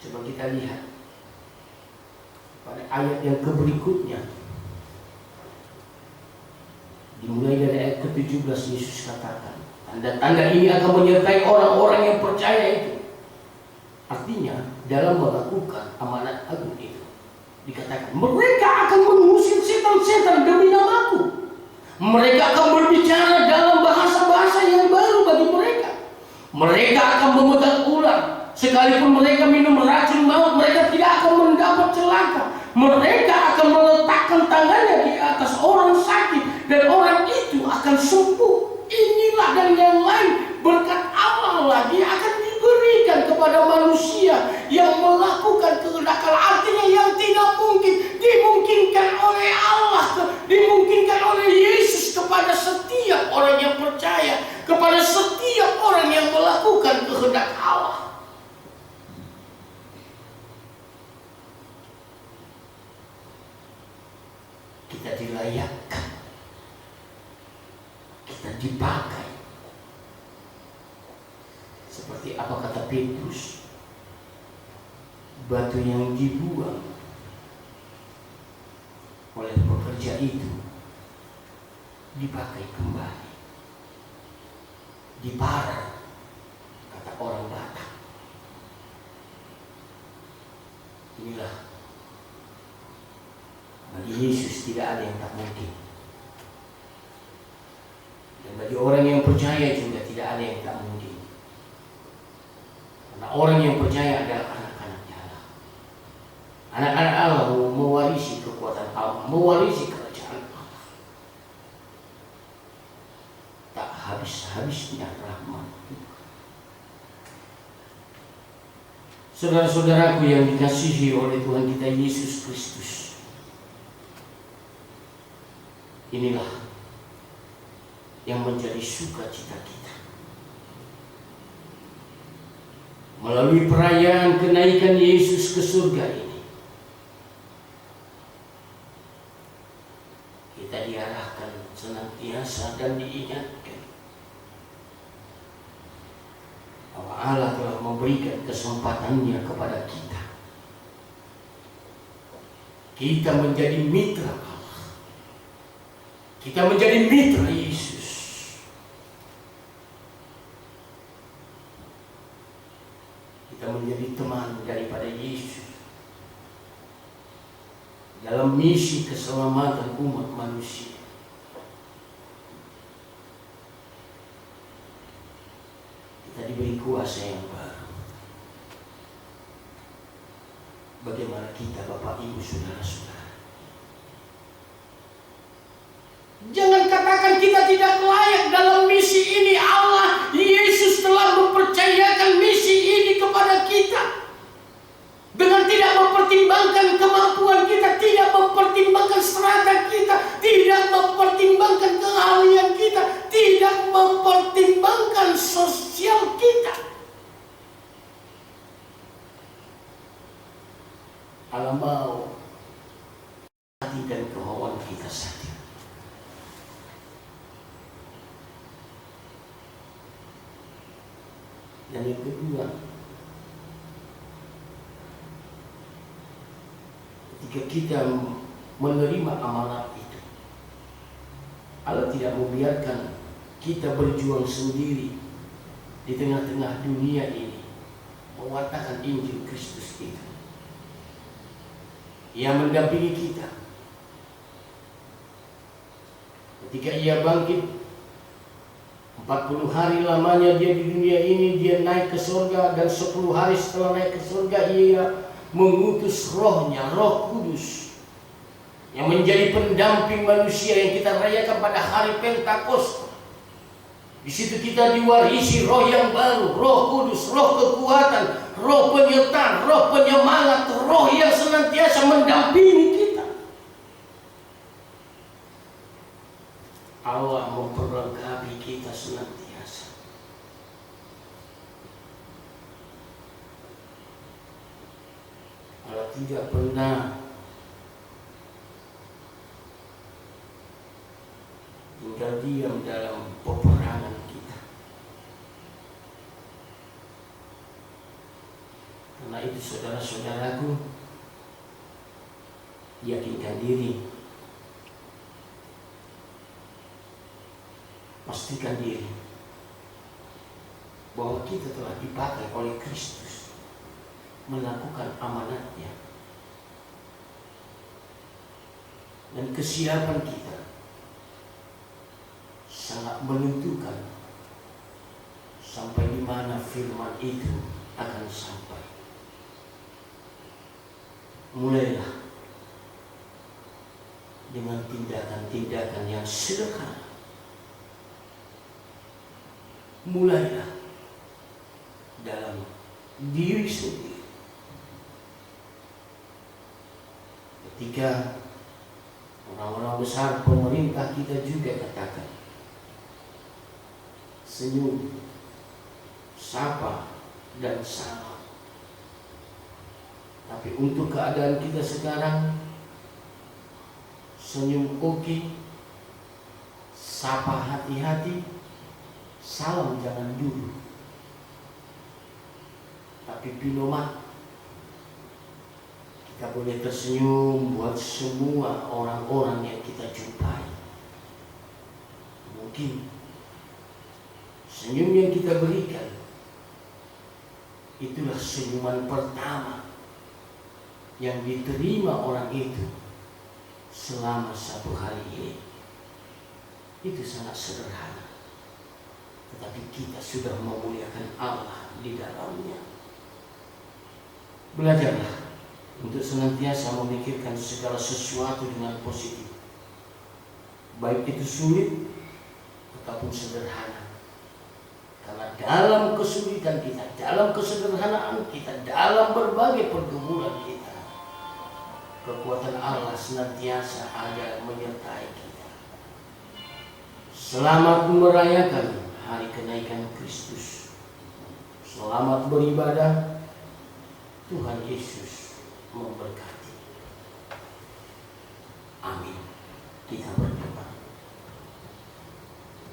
Coba kita lihat pada ayat yang berikutnya. Dimulai dari ayat ke-17, Yesus katakan, tanda-tanda ini akan menyertai orang-orang yang percaya itu. Artinya dalam melakukan amanat agung itu dikatakan mereka akan mengusir setan-setan demi namaku. Mereka akan berbicara dalam bahasa-bahasa yang baru bagi mereka. Mereka akan memegang ular. Sekalipun mereka minum racun maut, mereka tidak akan mendapat celaka. Mereka akan meletakkan tangannya di atas orang sakit dan orang itu akan sembuh. Inilah dan yang lain berkat Allah lagi akan diberikan kepada manusia yang melakukan kehendak Allah. Artinya yang tidak mungkin dimungkinkan oleh Allah, dimungkinkan oleh Yesus kepada setiap orang yang percaya, kepada setiap orang yang melakukan kehendak Allah. Kita dilayakkan, kita dipakai. Seperti apa kata Petrus, batu yang dibuang oleh pekerja itu dipakai kembali, diparah, kata orang Batak. Inilah, bagi Yesus tidak ada yang tak mungkin, dan bagi orang yang percaya juga tidak ada yang tak mungkin. Karena orang yang percaya adalah anak-anaknya Allah. Anak-anak Allah mewarisi kekuatan Allah, mewarisi kerajaan Allah. Tak habis-habisnya rahmat Tuhan. Saudara-saudaraku yang dikasihi oleh Tuhan kita Yesus Kristus, inilah yang menjadi sukacita kita. Melalui perayaan kenaikan Yesus ke surga ini, kita diarahkan senantiasa dan diingatkan bahwa Allah telah memberikan kesempatannya kepada kita. Kita menjadi mitra Allah. Kita menjadi mitra Yesus. Kita menjadi teman daripada Yesus dalam misi keselamatan umat manusia. Kita diberi kuasa yang baru. Bagaimana kita, Bapak Ibu, saudara-saudara? Jangan katakan kita tidak layak dalam misi ini. Allah, Yesus telah mempercayakan misi ini kepada kita dengan tidak mempertimbangkan kemampuan kita, tidak mempertimbangkan strata kita, tidak mempertimbangkan keahlian kita, tidak mempertimbangkan sosial kita. Allah mau hati dan kemauan kita saja. Dan yang kedua, ketika kita menerima amanat itu, Allah tidak membiarkan kita berjuang sendiri di tengah-tengah dunia ini mewartakan Injil Kristus itu. Ia mendampingi kita. Ketika ia bangkit 40 hari lamanya dia di dunia ini, dia naik ke surga, dan 10 hari setelah naik ke surga ia mengutus rohnya, Roh Kudus, yang menjadi pendamping manusia yang kita rayakan pada hari Pentakosta. Di situ kita diwarisi roh yang baru, Roh Kudus, roh kekuatan, roh penyertaan, roh penyemangat, roh yang senantiasa mendampingi kita. Allah memperlengkapi kita senantiasa. Allah tidak pernah tinggal diam dalam peperangan kita. Karena itu, saudara-saudaraku, yakinkan diri, pastikan diri bahwa kita telah dipakai oleh Kristus melakukan amanatnya, dan kesiapan kita sangat menentukan sampai di mana firman itu akan sampai. Mulailah dengan tindakan-tindakan yang sederhana. Mulailah dalam diri sendiri. Ketika orang-orang besar pemerintah kita juga katakan, senyum, sapa, dan salam. Tapi untuk keadaan kita sekarang, senyum oke, sapa hati-hati, salam jangan dulu. Tapi pinomat, kita boleh tersenyum buat semua orang-orang yang kita jumpai. Mungkin senyum yang kita berikan itulah senyuman pertama yang diterima orang itu selama 1 hari ini. Itu sangat sederhana, tetapi kita sudah memuliakan Allah di dalamnya. Belajarlah untuk senantiasa memikirkan segala sesuatu dengan positif, baik itu sulit ataupun sederhana. Karena dalam kesulitan kita, dalam kesederhanaan kita, dalam berbagai pergumulan kita, kekuatan Allah senantiasa ada menyertai kita. Selamat merayakan hari kenaikan Kristus. Selamat beribadah. Tuhan Yesus memberkati. Amin. Kita berdoa.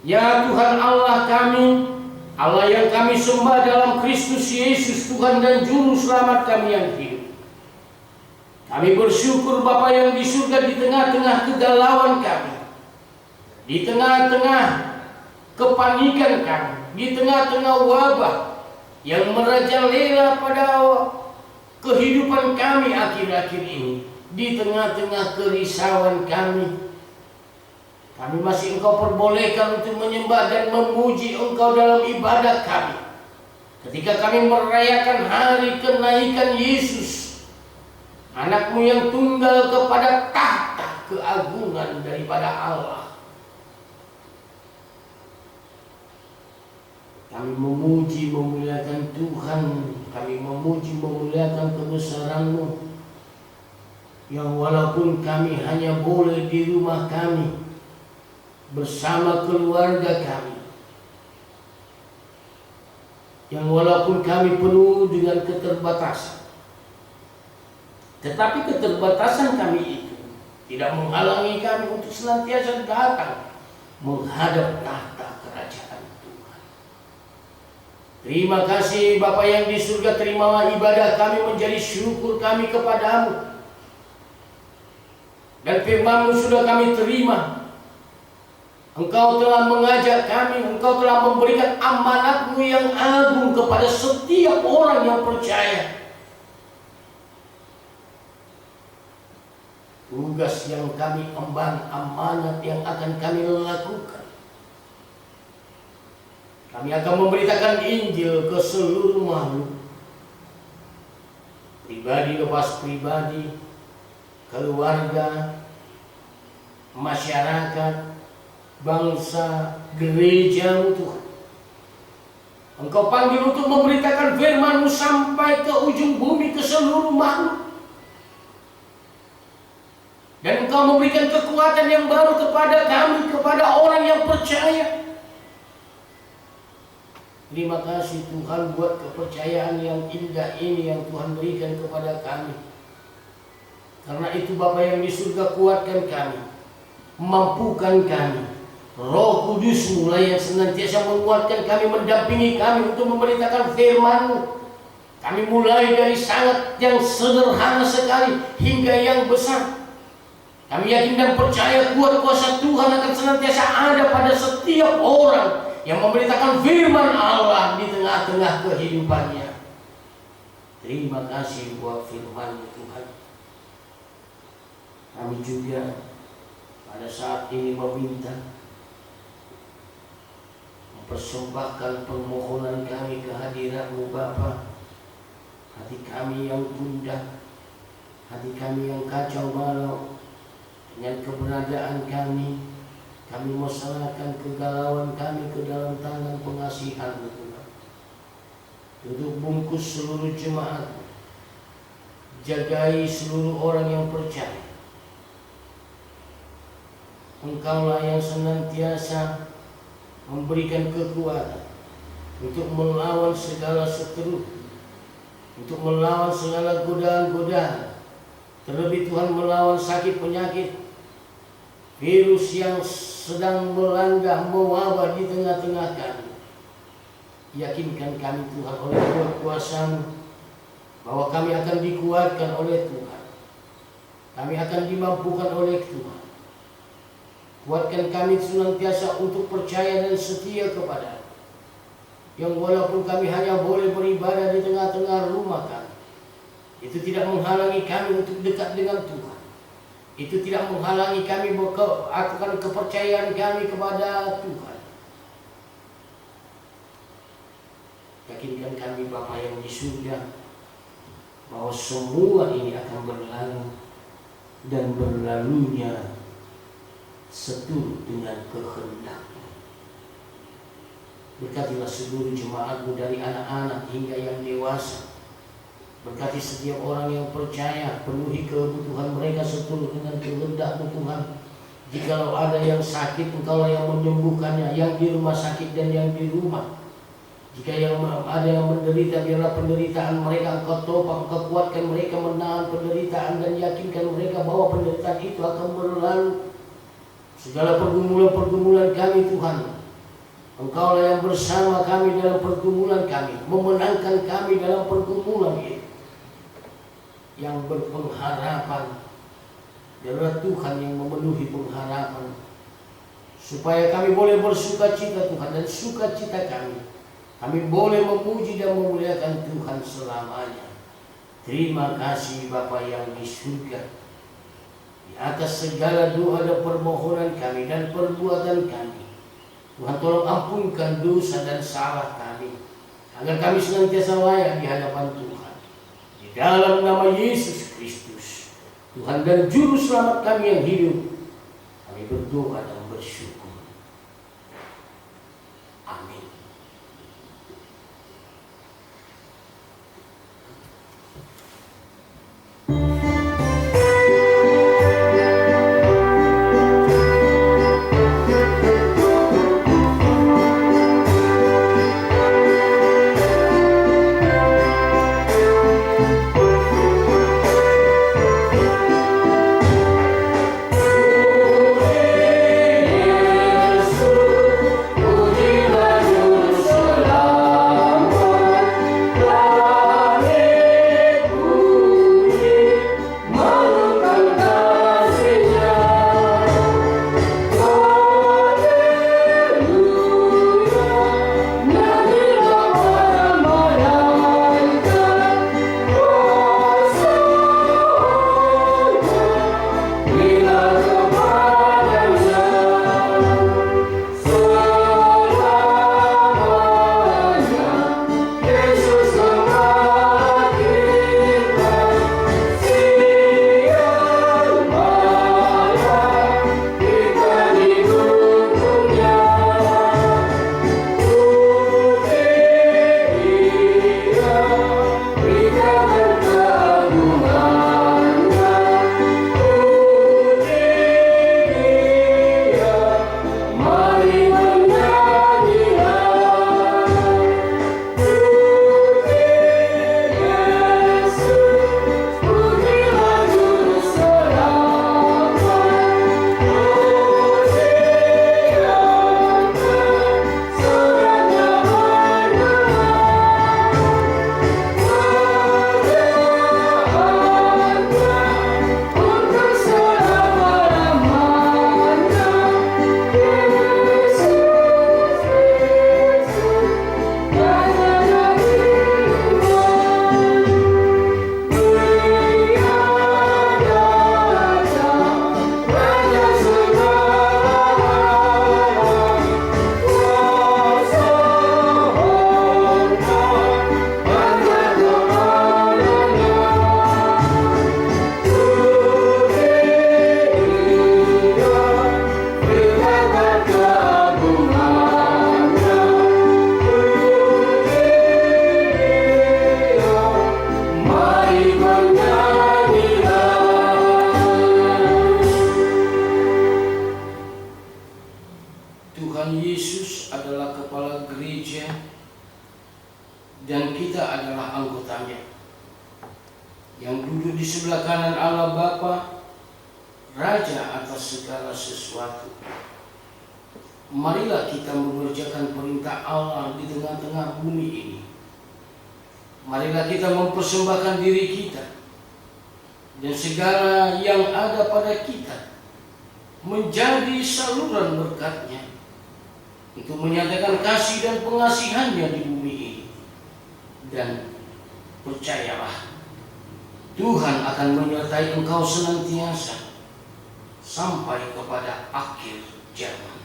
Ya Tuhan Allah kami, Allah yang kami sembah dalam Kristus Yesus, Tuhan dan Juru Selamat kami yang hidup. Kami bersyukur Bapa yang di surga, di tengah-tengah kegalauan kami, di tengah-tengah kepanikan kami, di tengah-tengah wabah yang merajalela pada kehidupan kami akhir-akhir ini, di tengah-tengah kerisauan kami masih Engkau perbolehkan untuk menyembah dan memuji Engkau dalam ibadah kami. Ketika kami merayakan hari kenaikan Yesus, Anak-Mu yang tunggal kepada tahta keagungan daripada Allah. Kami memuji memuliakan Tuhan, kami memuji memuliakan kebesaran-Mu, yang walaupun kami hanya boleh di rumah kami bersama keluarga kami, yang walaupun kami penuh dengan keterbatasan, tetapi keterbatasan kami itu tidak menghalangi kami untuk senantiasa datang menghadap tahta kerajaan Tuhan. Terima kasih Bapa yang di surga, terimalah ibadah kami menjadi syukur kami kepadamu. Dan firman-Mu sudah kami terima. Engkau telah mengajak kami, Engkau telah memberikan amanat-Mu yang agung kepada setiap orang yang percaya. Tugas yang kami emban, amanat yang akan kami lakukan. Kami akan memberitakan Injil ke seluruh makhluk, pribadi lepas pribadi, keluarga, masyarakat, bangsa, gereja Tuhan. Engkau panggil untuk memberitakan firman-Mu sampai ke ujung bumi, ke seluruh makhluk. Dan Engkau memberikan kekuatan yang baru kepada kami, kepada orang yang percaya. Terima kasih Tuhan buat kepercayaan yang indah ini yang Tuhan berikan kepada kami. Karena itu Bapa yang di surga, kuatkan kami, mampukan kami. Roh Kudus mulai yang senantiasa menguatkan kami, mendampingi kami untuk memberitakan firman-Mu. Kami mulai dari sangat yang sederhana sekali hingga yang besar. Kami yakin dan percaya kuat kuasa Tuhan akan senantiasa ada pada setiap orang yang memberitakan firman Allah di tengah-tengah kehidupannya. Terima kasih buat firman-Mu Tuhan. Kami juga pada saat ini meminta, mempersembahkan permohonan kami kehadiran-Mu Bapa, hati kami yang gundah, hati kami yang kacau balau dengan keberadaan kami mau serahkan kegalauan kami ke dalam tangan pengasihan-Mu Tuhan. Tutup bungkus seluruh jemaat, jagai seluruh orang yang percaya. Engkaulah yang senantiasa memberikan kekuatan untuk melawan segala seteru, untuk melawan segala godaan-godaan, terlebih Tuhan melawan sakit penyakit, virus yang sedang melanda mewabah di tengah-tengah kami. Yakinkan kami Tuhan oleh kuasa-Mu bahwa kami akan dikuatkan oleh Tuhan, kami akan dimampukan oleh Tuhan. Kuatkan kami senantiasa untuk percaya dan setia kepada-Mu, yang walaupun kami hanya boleh beribadah di tengah-tengah rumah kami, itu tidak menghalangi kami untuk dekat dengan Tuhan. Itu tidak menghalangi kami akan kepercayaan kami kepada Tuhan. Yakinkan kami Bapa yang di surga bahwa semua ini akan berlalu dan berlalunya seturut dengan kehendak-Mu. Berkatilah seluruh jemaat-Mu dari anak-anak hingga yang dewasa. Berkati setiap orang yang percaya, penuhi kebutuhan mereka seturut dengan kehendak-Mu Tuhan. Jikalau ada yang sakit, Engkaulah yang menyembuhkannya, yang di rumah sakit dan yang di rumah. Jika ada yang menderita, biarlah penderitaan mereka Engkau topang, Engkau kuatkan mereka menahan penderitaan dan yakinkan mereka bahwa penderitaan itu akan berlalu. Segala pergumulan-pergumulan kami Tuhan, Engkaulah yang bersama kami dalam pergumulan kami, memenangkan kami dalam pergumulan itu. Yang berpengharapan adalah Tuhan yang memenuhi pengharapan, supaya kami boleh bersukacita Tuhan, dan sukacita kami boleh memuji dan memuliakan Tuhan selamanya. Terima kasih Bapa yang di surga. Di atas segala doa dan permohonan kami dan perbuatan kami, Tuhan tolong ampunkan dosa dan salah kami, agar kami senantiasa layak di hadapan Tuhan. Di dalam nama Yesus Kristus, Tuhan dan Juru Selamat kami yang hidup, kami berdoa dan bersyukur. Amin. Amen. adalah gereja dan kita adalah anggotanya, yang duduk di sebelah kanan Allah Bapa, Raja atas segala sesuatu. Marilah kita mengerjakan perintah Allah di tengah-tengah bumi ini. Marilah kita mempersembahkan diri kita dan segala yang ada pada kita menjadi saluran berkat-Nya untuk menyatakan kasih dan pengasihan-Nya di bumi ini. Dan percayalah, Tuhan akan menyertai engkau senantiasa sampai kepada akhir zaman.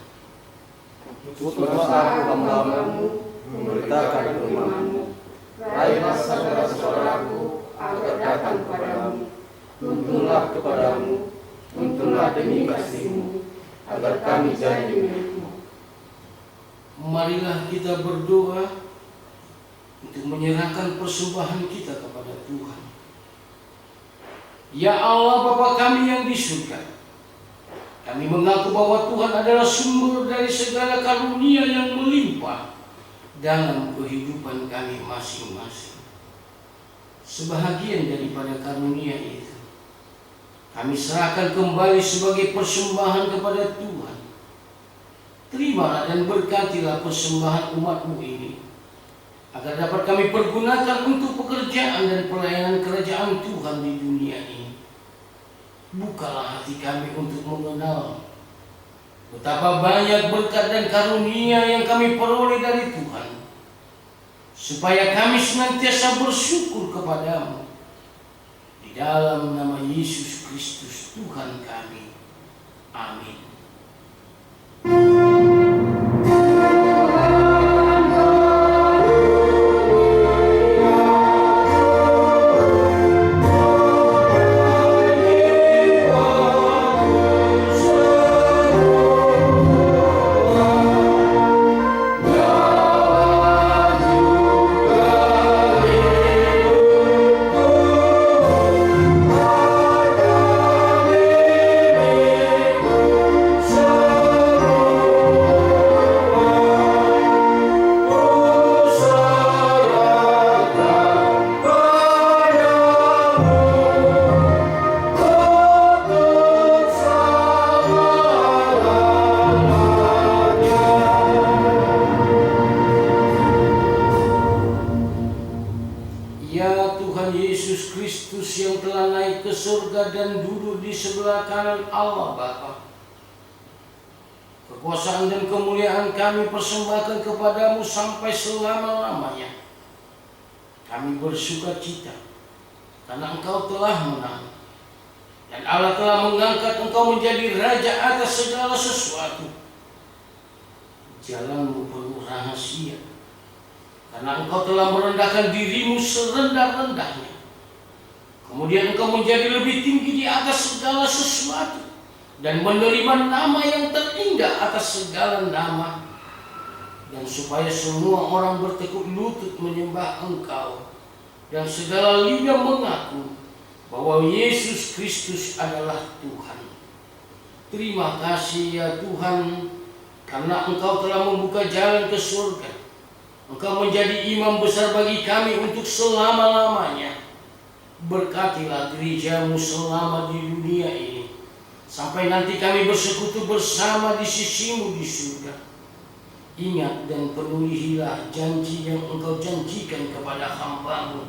Tutuplah hamba-Mu memberitakan firman-Mu. Raihlah saudara-saudaraku agar datang kepadamu. Tuntunlah kepadamu, tuntunlah demi kasih-Mu, agar kami jadi milik-Mu. Marilah kita berdoa untuk menyerahkan persembahan kita kepada Tuhan. Ya Allah Bapa kami yang di surga, kami mengaku bahwa Tuhan adalah sumber dari segala karunia yang melimpah dalam kehidupan kami masing-masing. Sebahagian daripada karunia itu kami serahkan kembali sebagai persembahan kepada Tuhan. Terimalah dan berkatilah persembahan umat-Mu ini, agar dapat kami pergunakan untuk pekerjaan dan pelayanan kerajaan Tuhan di dunia ini. Bukalah hati kami untuk mengenal betapa banyak berkat dan karunia yang kami peroleh dari Tuhan, supaya kami senantiasa bersyukur kepadamu. Di dalam nama Yesus Kristus Tuhan kami. Amin. Dan duduk di sebelah kanan Allah Bapa, kekuasaan dan kemuliaan kami persembahkan kepadamu sampai selama-lamanya. Kami bersukacita karena Engkau telah menang, dan Allah telah mengangkat Engkau menjadi Raja atas segala sesuatu. Jalanmu penuh rahasia, karena Engkau telah merendahkan dirimu serendah-rendahnya. Kemudian Engkau menjadi lebih tinggi di atas segala sesuatu dan menerima nama yang terindah atas segala nama, dan supaya semua orang bertekuk lutut menyembah Engkau dan segala lidah mengaku bahwa Yesus Kristus adalah Tuhan. Terima kasih ya Tuhan, karena Engkau telah membuka jalan ke surga. Engkau menjadi imam besar bagi kami untuk selama-lamanya. Berkatilah gereja-Mu selama di dunia ini, sampai nanti kami bersekutu bersama di sisi-Mu di surga. Ingat dan penuhilah janji yang Engkau janjikan kepada hamba-Mu.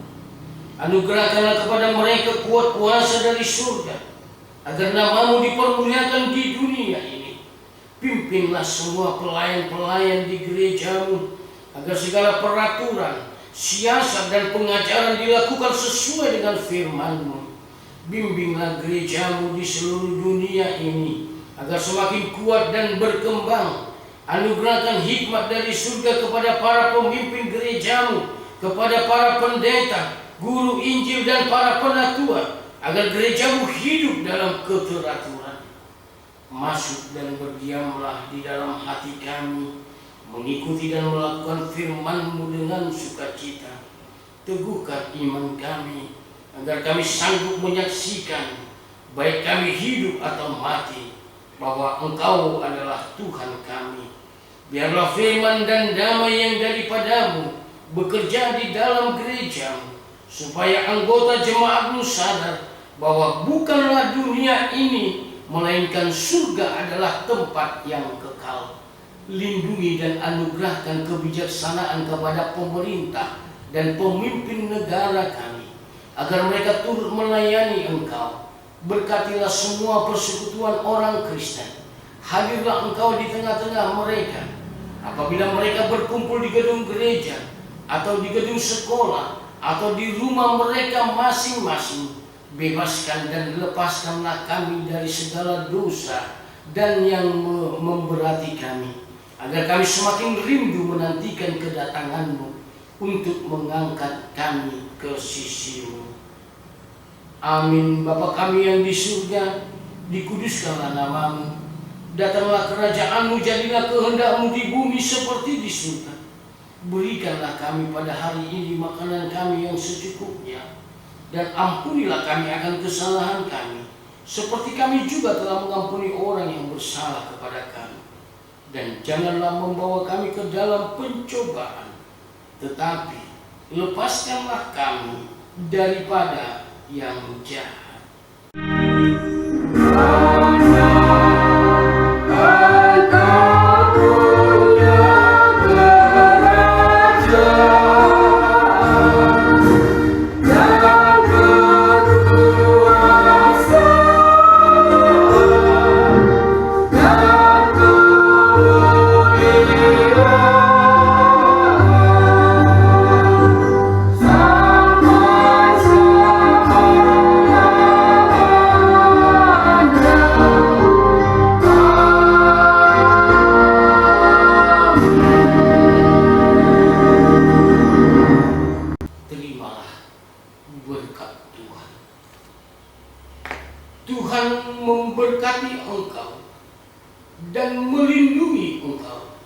Anugerahkanlah kepada mereka kuat kuasa dari surga, agar nama-Mu dipermuliakan di dunia ini. Pimpinlah semua pelayan-pelayan di gereja-Mu, agar segala peraturan, siasat dan pengajaran dilakukan sesuai dengan firman-Mu. Bimbinglah gereja-Mu di seluruh dunia ini, agar semakin kuat dan berkembang. Anugerahkan hikmat dari surga kepada para pemimpin gereja-Mu, kepada para pendeta, guru Injil dan para penatua, agar gereja-Mu hidup dalam keteraturan. Masuk dan berdiamlah di dalam hati kami, mengikuti dan melakukan firman-Mu dengan sukacita. Teguhkan iman kami, agar kami sanggup menyaksikan, baik kami hidup atau mati, bahwa Engkau adalah Tuhan kami. Biarlah firman dan damai yang daripadamu bekerja di dalam gerejamu, supaya anggota jemaatmu sadar bahwa bukanlah dunia ini, melainkan surga adalah tempat yang kekal. Lindungi dan anugerahkan kebijaksanaan kepada pemerintah dan pemimpin negara kami, agar mereka turut melayani Engkau. Berkatilah semua persekutuan orang Kristen. Hadirlah Engkau di tengah-tengah mereka. Apabila mereka berkumpul di gedung gereja, atau di gedung sekolah, atau di rumah mereka masing-masing, bebaskan dan lepaskanlah kami dari segala dosa dan yang memberati kami, agar kami semakin rindu menantikan kedatangan-Mu untuk mengangkat kami ke sisi-Mu. Amin. Bapa kami yang di surga, dikuduskanlah nama-Mu. Datanglah kerajaan-Mu, jadilah kehendak-Mu di bumi seperti di surga. Berikanlah kami pada hari ini makanan kami yang secukupnya, dan ampunilah kami akan kesalahan kami, seperti kami juga telah mengampuni orang yang bersalah kepada kami. Dan janganlah membawa kami ke dalam pencobaan, tetapi lepaskanlah kami daripada yang jahat. Tuhan memberkati engkau dan melindungi engkau.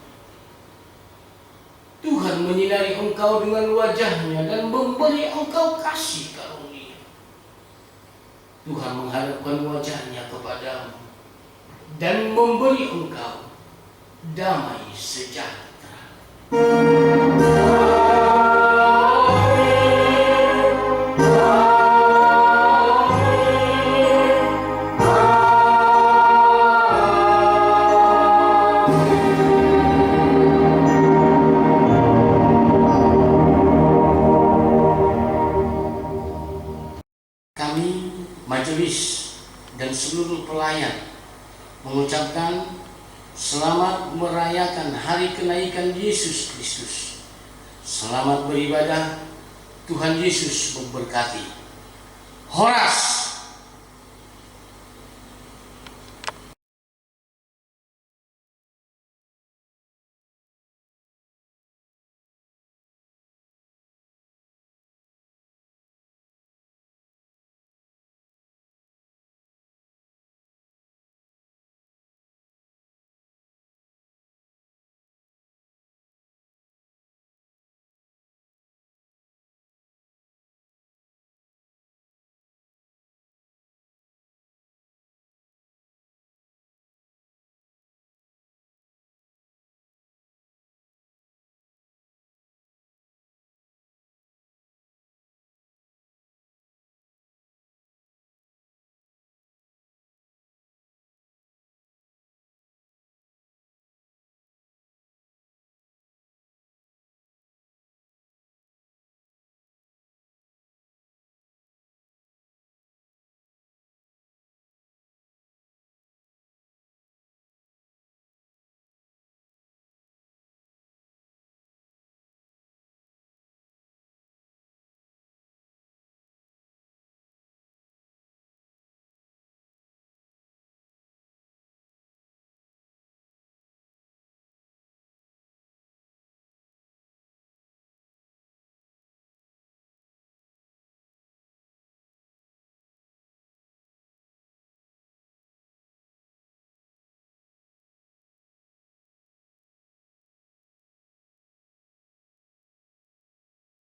Tuhan menyinari engkau dengan wajah-Nya dan memberi engkau kasih karunia. Tuhan menghadapkan wajah-Nya kepadamu dan memberi engkau damai sejahtera. Majelis dan seluruh pelayan mengucapkan selamat merayakan hari kenaikan Yesus Kristus. Selamat beribadah. Tuhan Yesus memberkati. Horas.